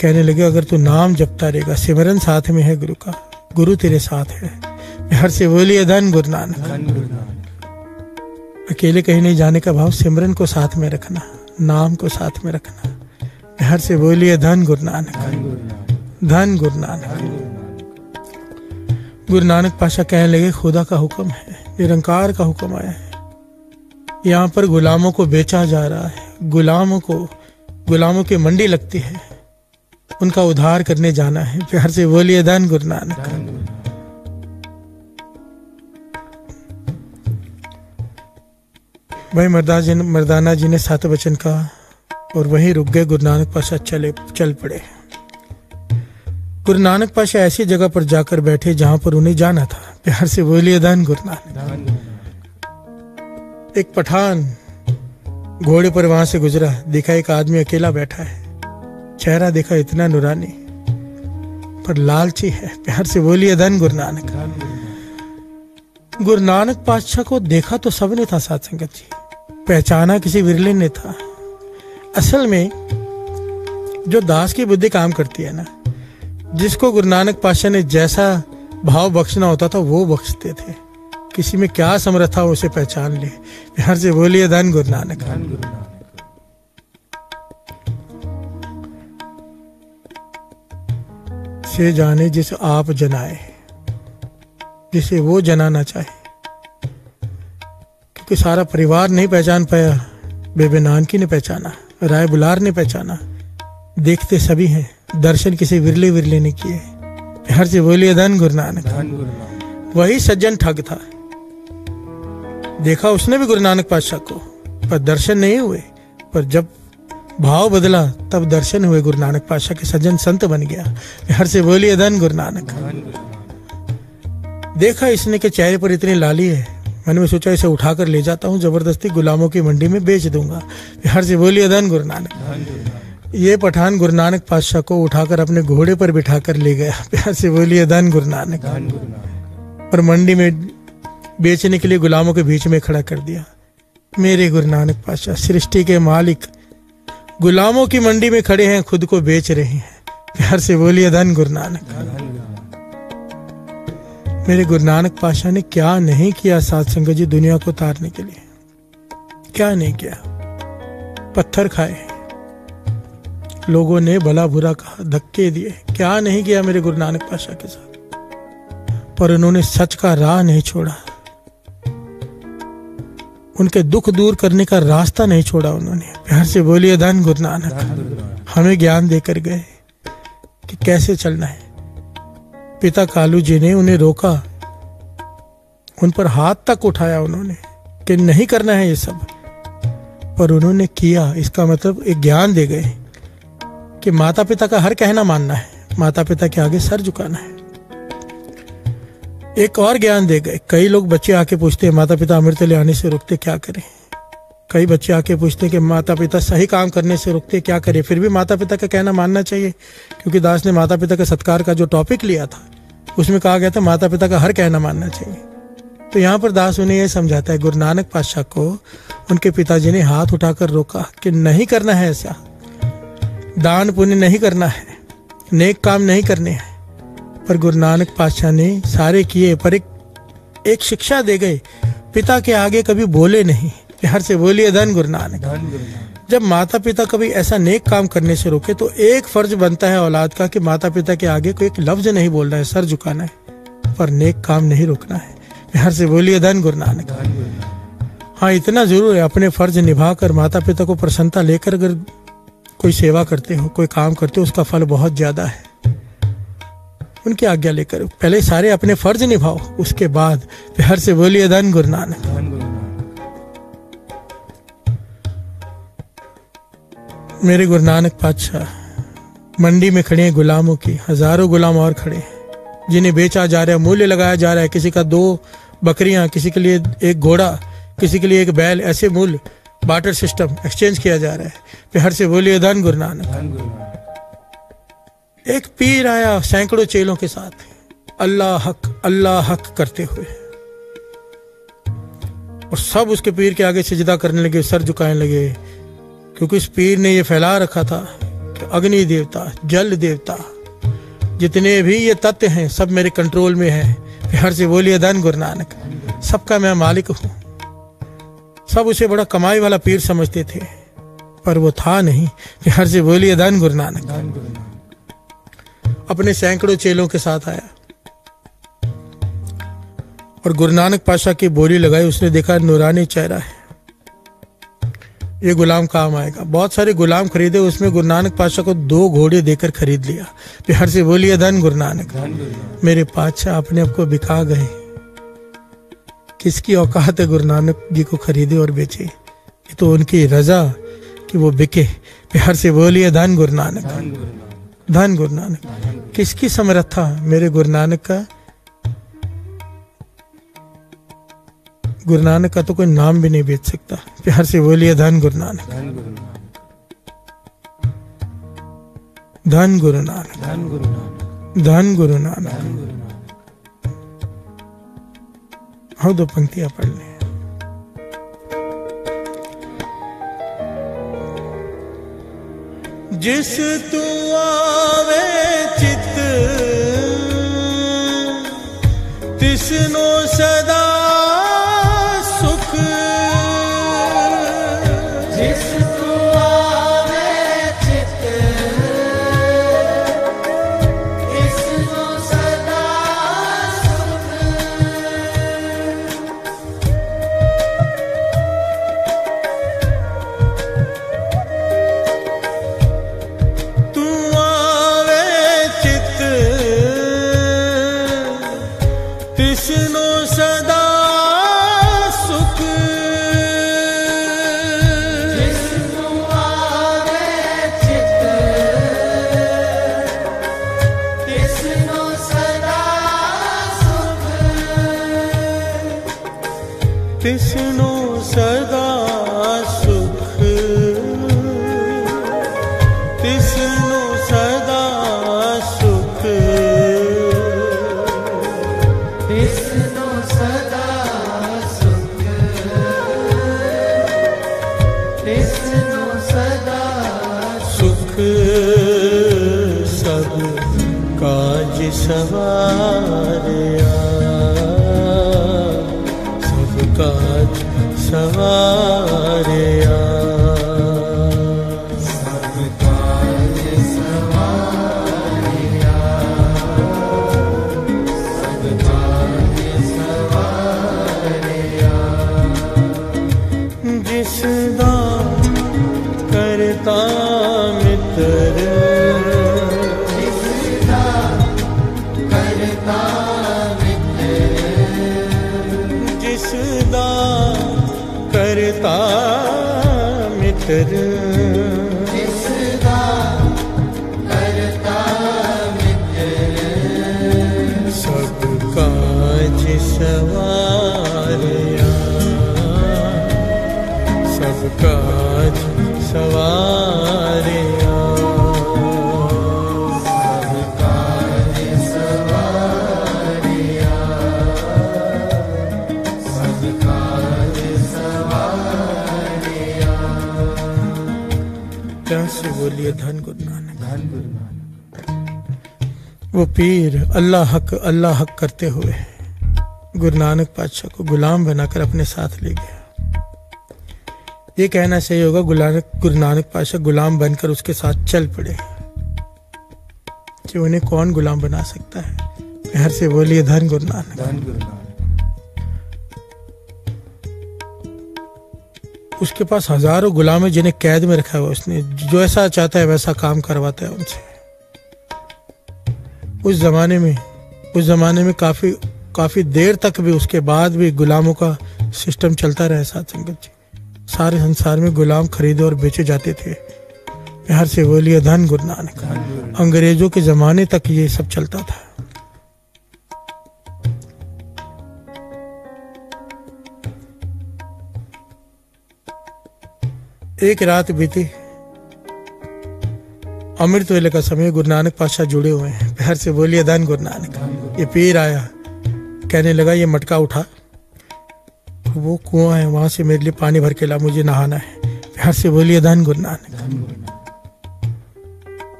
कहने लगे अगर तू नाम जपता रहेगा, सिमरन साथ में है गुरु का, गुरु तेरे साथ है। प्यार से बोलिए धन गुरु नानक। अकेले कहीं नहीं जाने का भाव, सिमरन को साथ में रखना, नाम को साथ में रखना। प्यार से बोलिए धन गुरु नानक, धन गुरु नानक। गुरु नानक पातशाह कहने लगे खुदा का हुक्म है, निरंकार का हुक्म आया है, यहाँ पर गुलामों को बेचा जा रहा है, गुलामों की मंडी लगती है, उनका उद्धार करने जाना है। प्यार से बोलिए धन गुरु नानक। भाई मर्दाना जी ने सात वचन का और वहीं रुक गए। गुरु नानक पातशाह चल पड़े। गुरु नानक पाशा ऐसी जगह पर जाकर बैठे जहां पर उन्हें जाना था। प्यार से बोलिए धन गुरु नानक। एक पठान घोड़े पर वहां से गुजरा, देखा एक आदमी अकेला बैठा है, चेहरा देखा इतना नूरानी पर लालची है। प्यार से बोलिए धन गुरु नानक। गुरु नानक पातशाह को देखा तो सबने था साथ संगत जी, पहचाना किसी विरले ने था। असल में जो दास की बुद्धि काम करती है ना, जिसको गुरु नानक पातशाह ने जैसा भाव बख्शना होता था वो बख्शते थे। किसी में क्या समर्था उसे पहचान ले। प्यार से बोलिए धन गुरु नानक। से जाने जिस आप जनाए, जिसे वो जनाना चाहे। क्योंकि सारा परिवार नहीं पहचान पाया, बेबे नानकी ने पहचाना, राय बुलार ने पहचाना। देखते सभी हैं, दर्शन किसी विरले विरले ने किए। प्यार से बोलिए धन गुरु नानक। वही सज्जन ठग था, देखा उसने भी गुरु नानक पातशाह को, पर दर्शन नहीं हुए। पर जब भाव बदला तब दर्शन हुए, गुरु नानक पातशाह के सज्जन संत बन गया। प्यार से बोलिए धन गुरु नानक। देखा इसने के चेहरे पर इतनी लाली है, मैंने में सोचा इसे उठाकर ले जाता हूँ, जबरदस्ती गुलामों की मंडी में बेच दूंगा। प्यार से बोलिए धन गुरु नानक। ये पठान गुरु नानक पातशाह को उठाकर अपने घोड़े पर बिठाकर ले गया। प्यार से बोलिए धन गुरु नानक। और मंडी में बेचने के लिए गुलामों के बीच में खड़ा कर दिया। मेरे गुरु नानक पातशाह सृष्टि के मालिक गुलामों की मंडी में खड़े हैं, खुद को बेच रहे हैं। प्यार से बोलिए धन गुरु नानक। मेरे गुरु नानक पातशाह ने क्या नहीं किया साध संगत जी दुनिया को तारने के लिए, क्या नहीं किया। पत्थर खाए, लोगों ने भला बुरा कहा, धक्के दिए, क्या नहीं किया मेरे गुरु नानक पातशाह के साथ। पर उन्होंने सच का राह नहीं छोड़ा, उनके दुख दूर करने का रास्ता नहीं छोड़ा उन्होंने। प्यार से बोलिए धन गुरु नानक। हमें ज्ञान देकर गए कि कैसे चलना है। पिता कालू जी ने उन्हें रोका, उन पर हाथ तक उठाया उन्होंने कि नहीं करना है ये सब, पर उन्होंने किया। इसका मतलब एक ज्ञान दे गए कि माता पिता का हर कहना मानना है, माता पिता के आगे सर झुकाना है। एक और ज्ञान दे गए। कई लोग बच्चे आके पूछते हैं माता पिता अमृत ले आने से रुकते, क्या करें। कई बच्चे आके पूछते हैं कि माता पिता सही काम करने से रुकते, क्या करें। फिर भी माता पिता का कहना मानना चाहिए, क्योंकि दास ने माता पिता के सत्कार का जो टॉपिक लिया था उसमें कहा गया था माता पिता का हर कहना मानना चाहिए। तो यहाँ पर दास उन्हें यह समझाता है, गुरु नानक पातशाह को उनके पिताजी ने हाथ उठाकर रोका कि नहीं करना है ऐसा, दान पुण्य नहीं करना है, नेक काम नहीं करने हैं। पर गुरु नानक पातशाह ने सारे किए, पर एक शिक्षा दे गए, पिता के आगे कभी बोले नहीं। प्यार से बोलिए धन गुरु नानक। जब माता पिता कभी ऐसा नेक काम करने से रोके तो एक फर्ज बनता है औलाद का कि माता पिता के आगे कोई एक लफ्ज नहीं बोलना है, सर झुकाना है, पर नेक काम नहीं रोकना है। प्यार से बोलिए धन गुरु नानक। हाँ, इतना जरूर है, अपने फर्ज निभाकर माता पिता को प्रसन्नता लेकर अगर कोई सेवा करते हो, कोई काम करते हो, उसका फल बहुत ज्यादा है। उनकी आज्ञा लेकर पहले सारे अपने फर्ज निभाओ, उसके बाद प्यार से बोलिए धन गुरु नानक। मेरे गुरु नानक पातशाह मंडी में खड़े हैं गुलामों की, हजारों गुलाम और खड़े हैं जिन्हें बेचा जा रहा है, मूल्य लगाया जा रहा है। किसी का 2 बकरियां, किसी के लिए एक घोड़ा, किसी के लिए एक बैल, ऐसे मूल्य बार्टर सिस्टम एक्सचेंज किया जा रहा है। प्यार से बोलिए धन गुरु नानक। एक पीर आया सैकड़ों चेलों के साथ, अल्लाह हक करते हुए, और सब उसके पीर के आगे सजदा करने लगे, सर झुकाने लगे, क्योंकि इस पीर ने ये फैला रखा था कि अग्नि देवता, जल देवता, जितने भी ये तत्व हैं सब मेरे कंट्रोल में हैं। प्यार से बोलिए धन गुरु नानक। सबका मैं मालिक हूं। सब उसे बड़ा कमाई वाला पीर समझते थे, पर वो था नहीं। प्यार से बोलिए धन गुरु नानक। अपने सैकड़ों चेलों के साथ आया और गुरु नानक पातशाह की बोली लगाई। उसने देखा नूरानी चेहरा है, ये गुलाम काम आएगा। बहुत सारे गुलाम खरीदे, उसमें गुरु नानक पातशाह को 2 घोड़े देकर खरीद लिया। प्यार से बोलिए धन गुरु नानक। मेरे पातशाह अपने आप को बिका गए। किसकी औकात है गुरु नानक जी को खरीदे और बेचे? ये तो उनकी रजा कि वो बिके। प्यार से बोलिए धन गुरु नानक। धन गुरु नानक। किसकी समर्था मेरे गुरु नानक का? गुरु नानक का तो कोई नाम भी नहीं बेच सकता। प्यार से बोलिए धन गुरु नानक, धन गुरु नानक, धन गुरु नानक, धन गुरु नानक। धन गुरु नानक। हाँ, दो पंक्तियां पढ़ लें। जिस तू आवे चित तिसनो सदा सुख। जिस तू आवे चित तिसनो सदा सुख। तू आवे चित तिसनो सदा सुख। जिस तू आवे चित तिसनो सदा सुख। तिसनो सदा सुख। तिसनो सदा सुख। तिसनो सदा सुख। तिसनो सदा सुख सब काज सवारया। सब काज सवारया। सब काज सवारया। सब काज सवारया। जिसदा करता मित्र। जिसदा करता मित्र। जिसदा करता मित्र। जिसदा करता मित्र। सब काज सवारया। सब काज सवारया। सब काज सवारया। सब काज सवारया। प्यार से बोलिए धन गुरु नानक। धन गुरु नानक। वो पीर अल्लाह हक करते हुए गुरु नानक पातशाह को गुलाम बनाकर अपने साथ ले गया। ये कहना सही होगा गुरु नानक पातशाह गुलाम बनकर उसके साथ चल पड़े, कि उन्हें कौन गुलाम बना सकता है। प्यार से बोलिए धन गुरु नानक। धन गुरु नानक। उसके पास हजारों गुलाम है जिन्हें कैद में रखा हुआ। उसने जो ऐसा चाहता है वैसा काम करवाता है उनसे। उस जमाने में काफी देर तक भी, उसके बाद भी गुलामों का सिस्टम चलता रहा। साथ संगत जी, सारे संसार में गुलाम खरीदे और बेचे जाते थे। प्यार से बोलिए धन गुरु नानक। अंग्रेजों के जमाने तक ये सब चलता था। एक रात बीती, अमृत वेले का समय, गुरु नानक पातशाह जुड़े हुए हैं। प्यार से बोलिए धन गुरु नानक। ये पीर आया, कहने लगा ये मटका उठा, वो कुआं है वहां से मेरे लिए पानी भर के ला, मुझे नहाना है। प्यार से बोलिए धन गुरु नानक।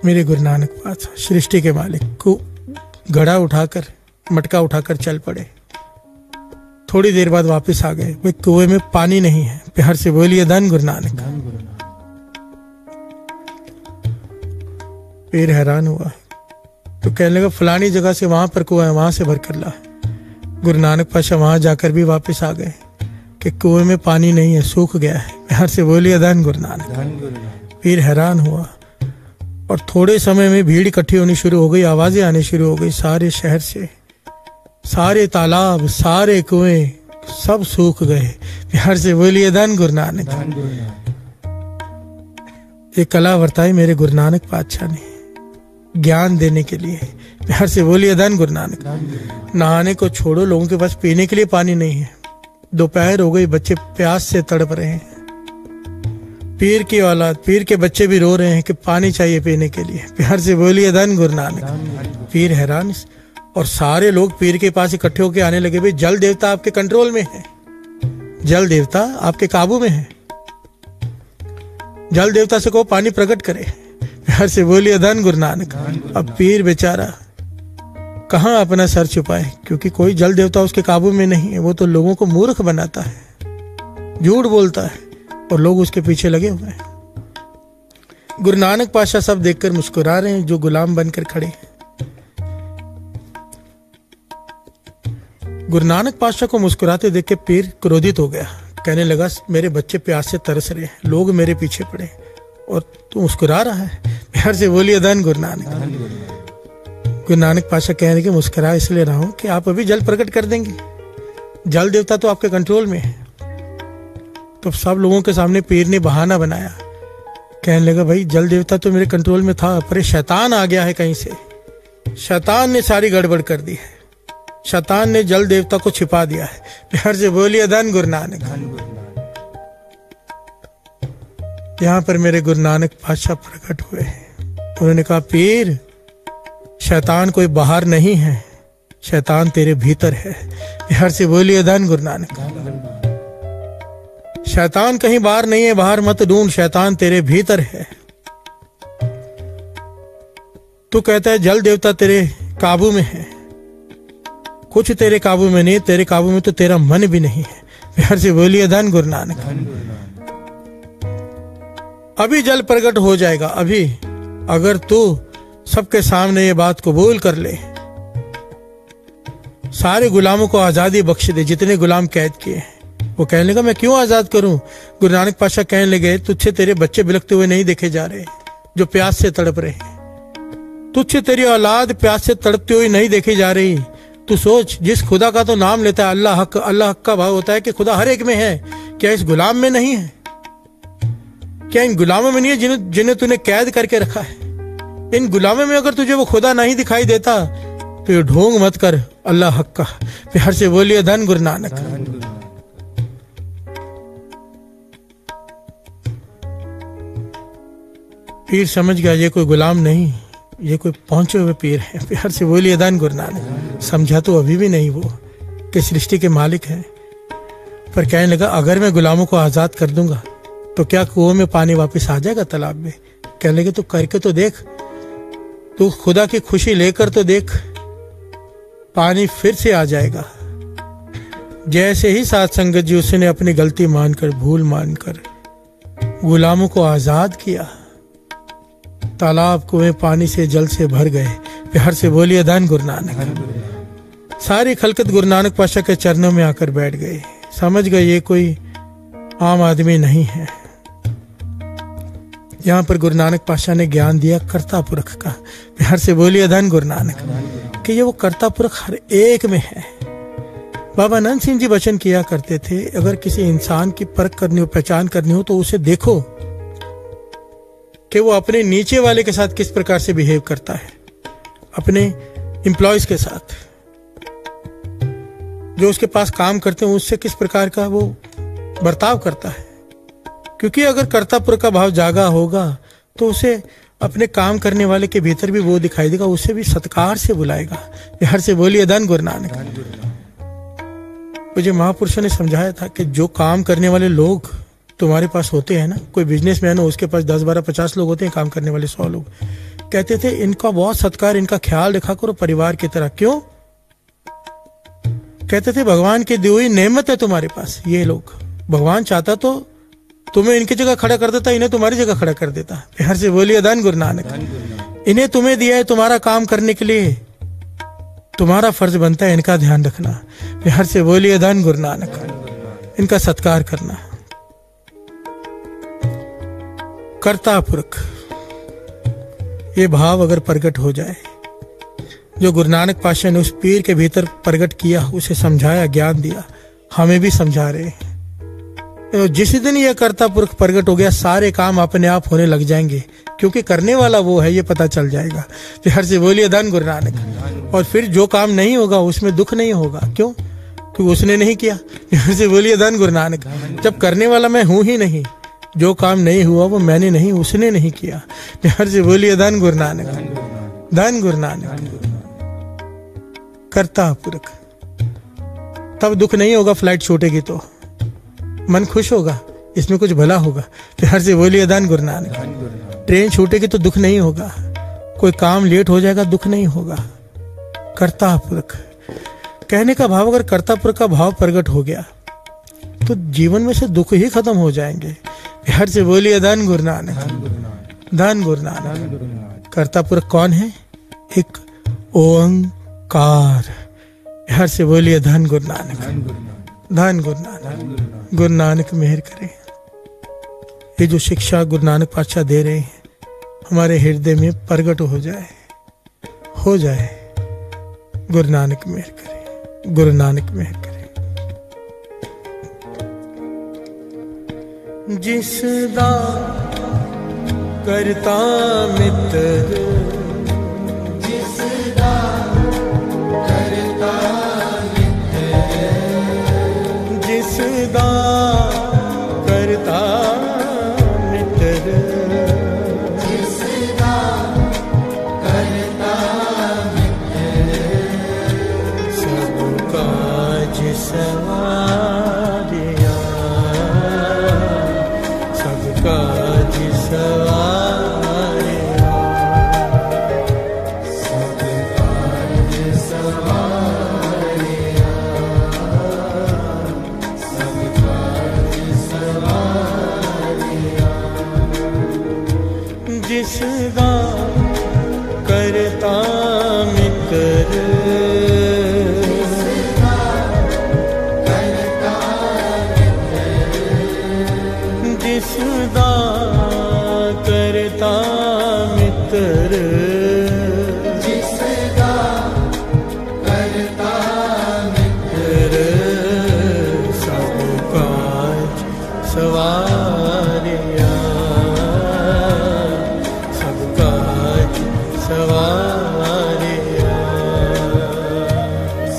मेरे गुरु नानक पातशाह सृष्टि के मालिक को घड़ा उठाकर, मटका उठाकर चल पड़े। थोड़ी देर बाद वापस आ गए। वे कुएं में पानी नहीं है। प्यार से बोलिए धन गुरु नानक। पीर हैरान हुआ तो कहने लगा फलानी जगह से वहां पर कुआं है, वहां से भर कर ला। गुरु नानक पातशाह वहां जाकर भी वापस आ गए कि कुएं में पानी नहीं है, सूख गया है। प्यार से बोलिए धन गुरु नानक। पीर हैरान हुआ और थोड़े समय में भीड़ इकट्ठी होनी शुरू हो गई, आवाजें आनी शुरू हो गई सारे शहर से। सारे तालाब, सारे कुएं सब सूख गए। प्यार से बोलिए धन गुरु नानक। ये कला वर्ताई मेरे गुरु नानक पातशाह ने। ज्ञान देने के लिए। प्यार से बोलिए धन गुरु नानक। नहाने को छोड़ो, लोगों के पास पीने के लिए पानी नहीं है। दोपहर हो गई, बच्चे प्यास से तड़प रहे हैं। पीर की औलाद, पीर के बच्चे भी रो रहे हैं कि पानी चाहिए पीने के लिए। प्यार से बोलिए धन गुरु नानक। पीर हैरान, और सारे लोग पीर के पास इकट्ठे होकर आने लगे। भाई जल देवता आपके कंट्रोल में है, जल देवता आपके काबू में है, जल देवता से कहो पानी प्रकट करे। प्यार से बोलिए धन गुरु नानक। अब पीर बेचारा कहाँ अपना सर छुपाए, क्योंकि कोई जल देवता उसके काबू में नहीं है। वो तो लोगों को मूर्ख बनाता है, झूठ बोलता है, और लोग उसके पीछे लगे हुए हैं। गुरु नानक पातशाह सब देखकर मुस्कुरा रहे हैं, जो गुलाम बनकर खड़े हैं। गुरु नानक पातशाह को मुस्कुराते देख के पीर क्रोधित हो गया। कहने लगा, मेरे बच्चे प्यास से तरस रहे हैं, लोग मेरे पीछे पड़े और तू मुस्कुरा रहा है। प्यार से बोलिए धन गुरु नानक। गुरु नानक पातशाह कह रहे कि मुस्कुरा इसलिए रहा हूं कि आप अभी जल प्रकट कर देंगे, जल देवता तो आपके कंट्रोल में है। तो सब लोगों के सामने पीर ने बहाना बनाया। कहने लगा, भाई जल देवता तो मेरे कंट्रोल में था, पर शैतान आ गया है कहीं से। शैतान ने सारी गड़बड़ कर दी है, शैतान ने जल देवता को छिपा दिया है। प्यार से बोलिए धन गुरु नानक। यहाँ पर मेरे गुरु नानक पातशाह प्रकट हुए। उन्होंने कहा, पीर शैतान कोई बाहर नहीं है, शैतान तेरे भीतर है। प्यार से बोलिए धन गुरु नानक। शैतान कहीं बाहर नहीं है, बाहर मत ढूंढ, शैतान तेरे भीतर है। तू कहता है जल देवता तेरे काबू में है, कुछ तेरे काबू में नहीं, तेरे काबू में तो तेरा मन भी नहीं है। प्यार से बोलिए धन गुरु नानक। अभी जल प्रकट हो जाएगा, अभी अगर तू सबके सामने ये बात कबूल कर ले, सारे गुलामों को आजादी बख्श दे, जितने गुलाम कैद किए हैं। वो कहने लगा, मैं क्यों आजाद करूं? गुरु नानक पातशाह कहने लगे, तुझसे तेरे बच्चे बिलखते हुए नहीं देखे जा रहे, जो प्यास से तड़प रहे हैं। तुझसे तेरी औलाद प्यास से तड़पती हुई नहीं देखी जा रही। तू सोच, जिस खुदा का तो नाम लेता है, अल्लाह हक, अल्लाह हक का भाव होता है कि खुदा हर एक में है, क्या इस गुलाम में नहीं है? क्या इन गुलामों में नहीं है जिन्हें तूने कैद करके रखा है? इन गुलामों में अगर तुझे वो खुदा नहीं दिखाई देता तो ये ढोंग मत कर अल्लाह हक का। प्यार से बोलिए धन गुरु नानक। पीर समझ गया ये कोई गुलाम नहीं, ये कोई पहुंचे हुए पीर है। प्यार से बोलिए धन गुरु नानक। समझा तो अभी भी नहीं वो कि सृष्टि के मालिक है, पर कहने लगा, अगर मैं गुलामों को आजाद कर दूंगा तो क्या कुओं में पानी वापस आ जाएगा, तालाब में? कहने लगे, तो करके तो देख, तू खुदा की खुशी लेकर तो देख, पानी फिर से आ जाएगा। जैसे ही साध संगत जी उसने अपनी गलती मानकर, भूल मानकर गुलामों को आजाद किया, तालाब कुएं पानी से, जल से भर गए। प्यार से बोलिए धन गुरु नानक। सारी खलकत गुरु नानक पातशाह के चरणों में आकर बैठ गए। समझ गए ये कोई आम आदमी नहीं है। यहाँ पर गुरु नानक पातशाह ने ज्ञान दिया कर्ता पुरख का। प्यार से बोलिए धन गुरु नानक। कि ये वो कर्ता पुरख हर एक में है। बाबा नंद सिंह जी वचन किया करते थे, अगर किसी इंसान की परख करनी हो, पहचान करनी हो, तो उसे देखो कि वो अपने नीचे वाले के साथ किस प्रकार से बिहेव करता है, अपने एम्प्लॉयज के साथ, जो उसके पास काम करते हैं उससे किस प्रकार का वो बर्ताव करता है। क्योंकि अगर कर्तापुर का भाव जागा होगा तो उसे अपने काम करने वाले के भीतर भी वो दिखाई देगा, उसे भी सत्कार से बुलाएगा। प्यार से बोलिए धन गुरु नानक। मुझे महापुरुषों ने समझाया था कि जो काम करने वाले लोग तुम्हारे पास होते हैं ना, कोई बिजनेसमैन हो उसके पास 10, 12, 50 लोग होते हैं, काम करने वाले 100 लोग, कहते थे इनका बहुत सत्कार, इनका ख्याल रखा करो परिवार की तरह। क्यों? कहते थे भगवान की दी हुई नेमत है तुम्हारे पास। ये लोग, भगवान चाहता तो तुम्हें इनकी जगह खड़ा कर देता, इन्हें तुम्हारी जगह खड़ा कर देता। प्यार से बोलिए धन गुरु नानक। इन्हें तुम्हें दिया है तुम्हारा काम करने के लिए, तुम्हारा फर्ज बनता है इनका ध्यान रखना। प्यार से बोलिए धन गुरु नानक। इनका सत्कार करना। कर्ता पुरख, ये भाव अगर प्रकट हो जाए, जो गुरु नानक पातशाह ने उस पीर के भीतर प्रकट किया, उसे समझाया, ज्ञान दिया, हमें भी समझा रहे हैं। जिस दिन यह कर्ता पुरख प्रकट हो गया, सारे काम अपने आप होने लग जाएंगे, क्योंकि करने वाला वो है, ये पता चल जाएगा। फिर हर से बोलिए धन गुरु नानक। और फिर जो काम नहीं होगा उसमें दुख नहीं होगा, क्यों? क्योंकि उसने नहीं किया। हर से बोलिए धन गुरु नानक। जब करने वाला मैं हूं ही नहीं, जो काम नहीं हुआ वो मैंने नहीं, उसने नहीं किया। हर से बोलिए धन गुरु नानक, धन गुरु नानक। करता पुरख, तब दुख नहीं होगा। फ्लाइट छूटेगी तो मन खुश होगा, इसमें कुछ भला होगा। फिर हर से बोलिए धन गुरु नानक। ट्रेन छूटेगी तो दुख नहीं होगा, कोई काम लेट हो जाएगा दुख नहीं होगा। कर्ता पुरख, कहने का भाव अगर कर्ता पुरख का भाव प्रकट हो गया तो जीवन में से दुख ही खत्म हो जाएंगे। हर से बोलिए धन गुरु नानक, धन गुरु नानक। कर्ता पुरख कौन है? एक ओंकार। हर से बोलिए धन गुरु नानक, धन गुरु नानक। गुरु नानक मेहर करे। ये जो शिक्षा गुरु नानक पातशाह दे रहे हैं हमारे हृदय में प्रकट हो जाए, हो जाए। गुरु नानक मेहर करे, गुरु नानक मेहर करे। जिसदा करता मित्र, जिसदा करता मित्र, जिसदा करता मित्र, जिसदा करता मित्र, सब काज सवारिया, सब काज सवारिया, सब काज सवारिया, सब काज सवारिया। जिसदा करता मित्र, जिसदा करता मित्र, जिसदा करता मित्र, सब काज सवारिया, सब काज सवारिया, सब काज सवारिया,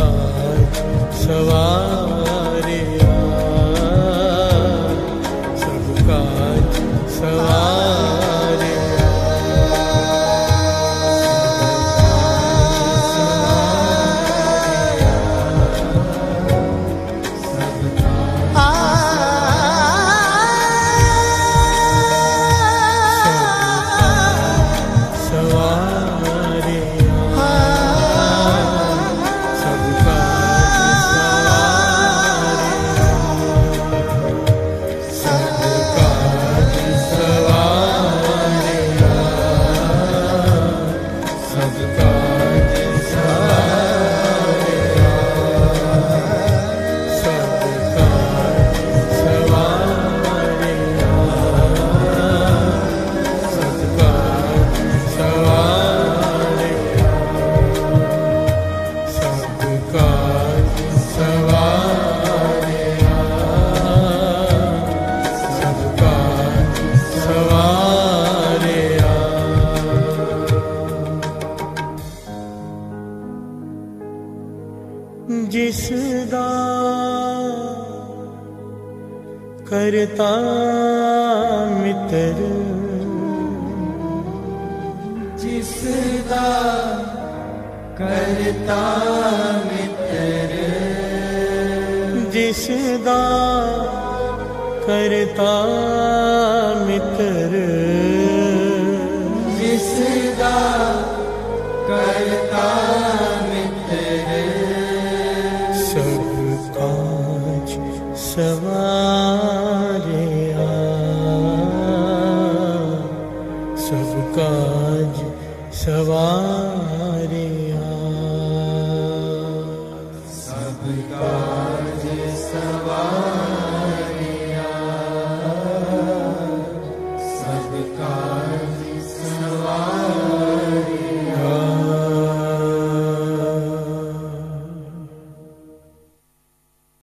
सब काज सवारिया, सब काज सवारिया, सब काज सवारिया। जिसदा करता मित्र, जिसदा करता मित्र, जिसदा करता मित्र, जिसदा करता मित्र, सब काज सवारिया, सब काज सवारिया।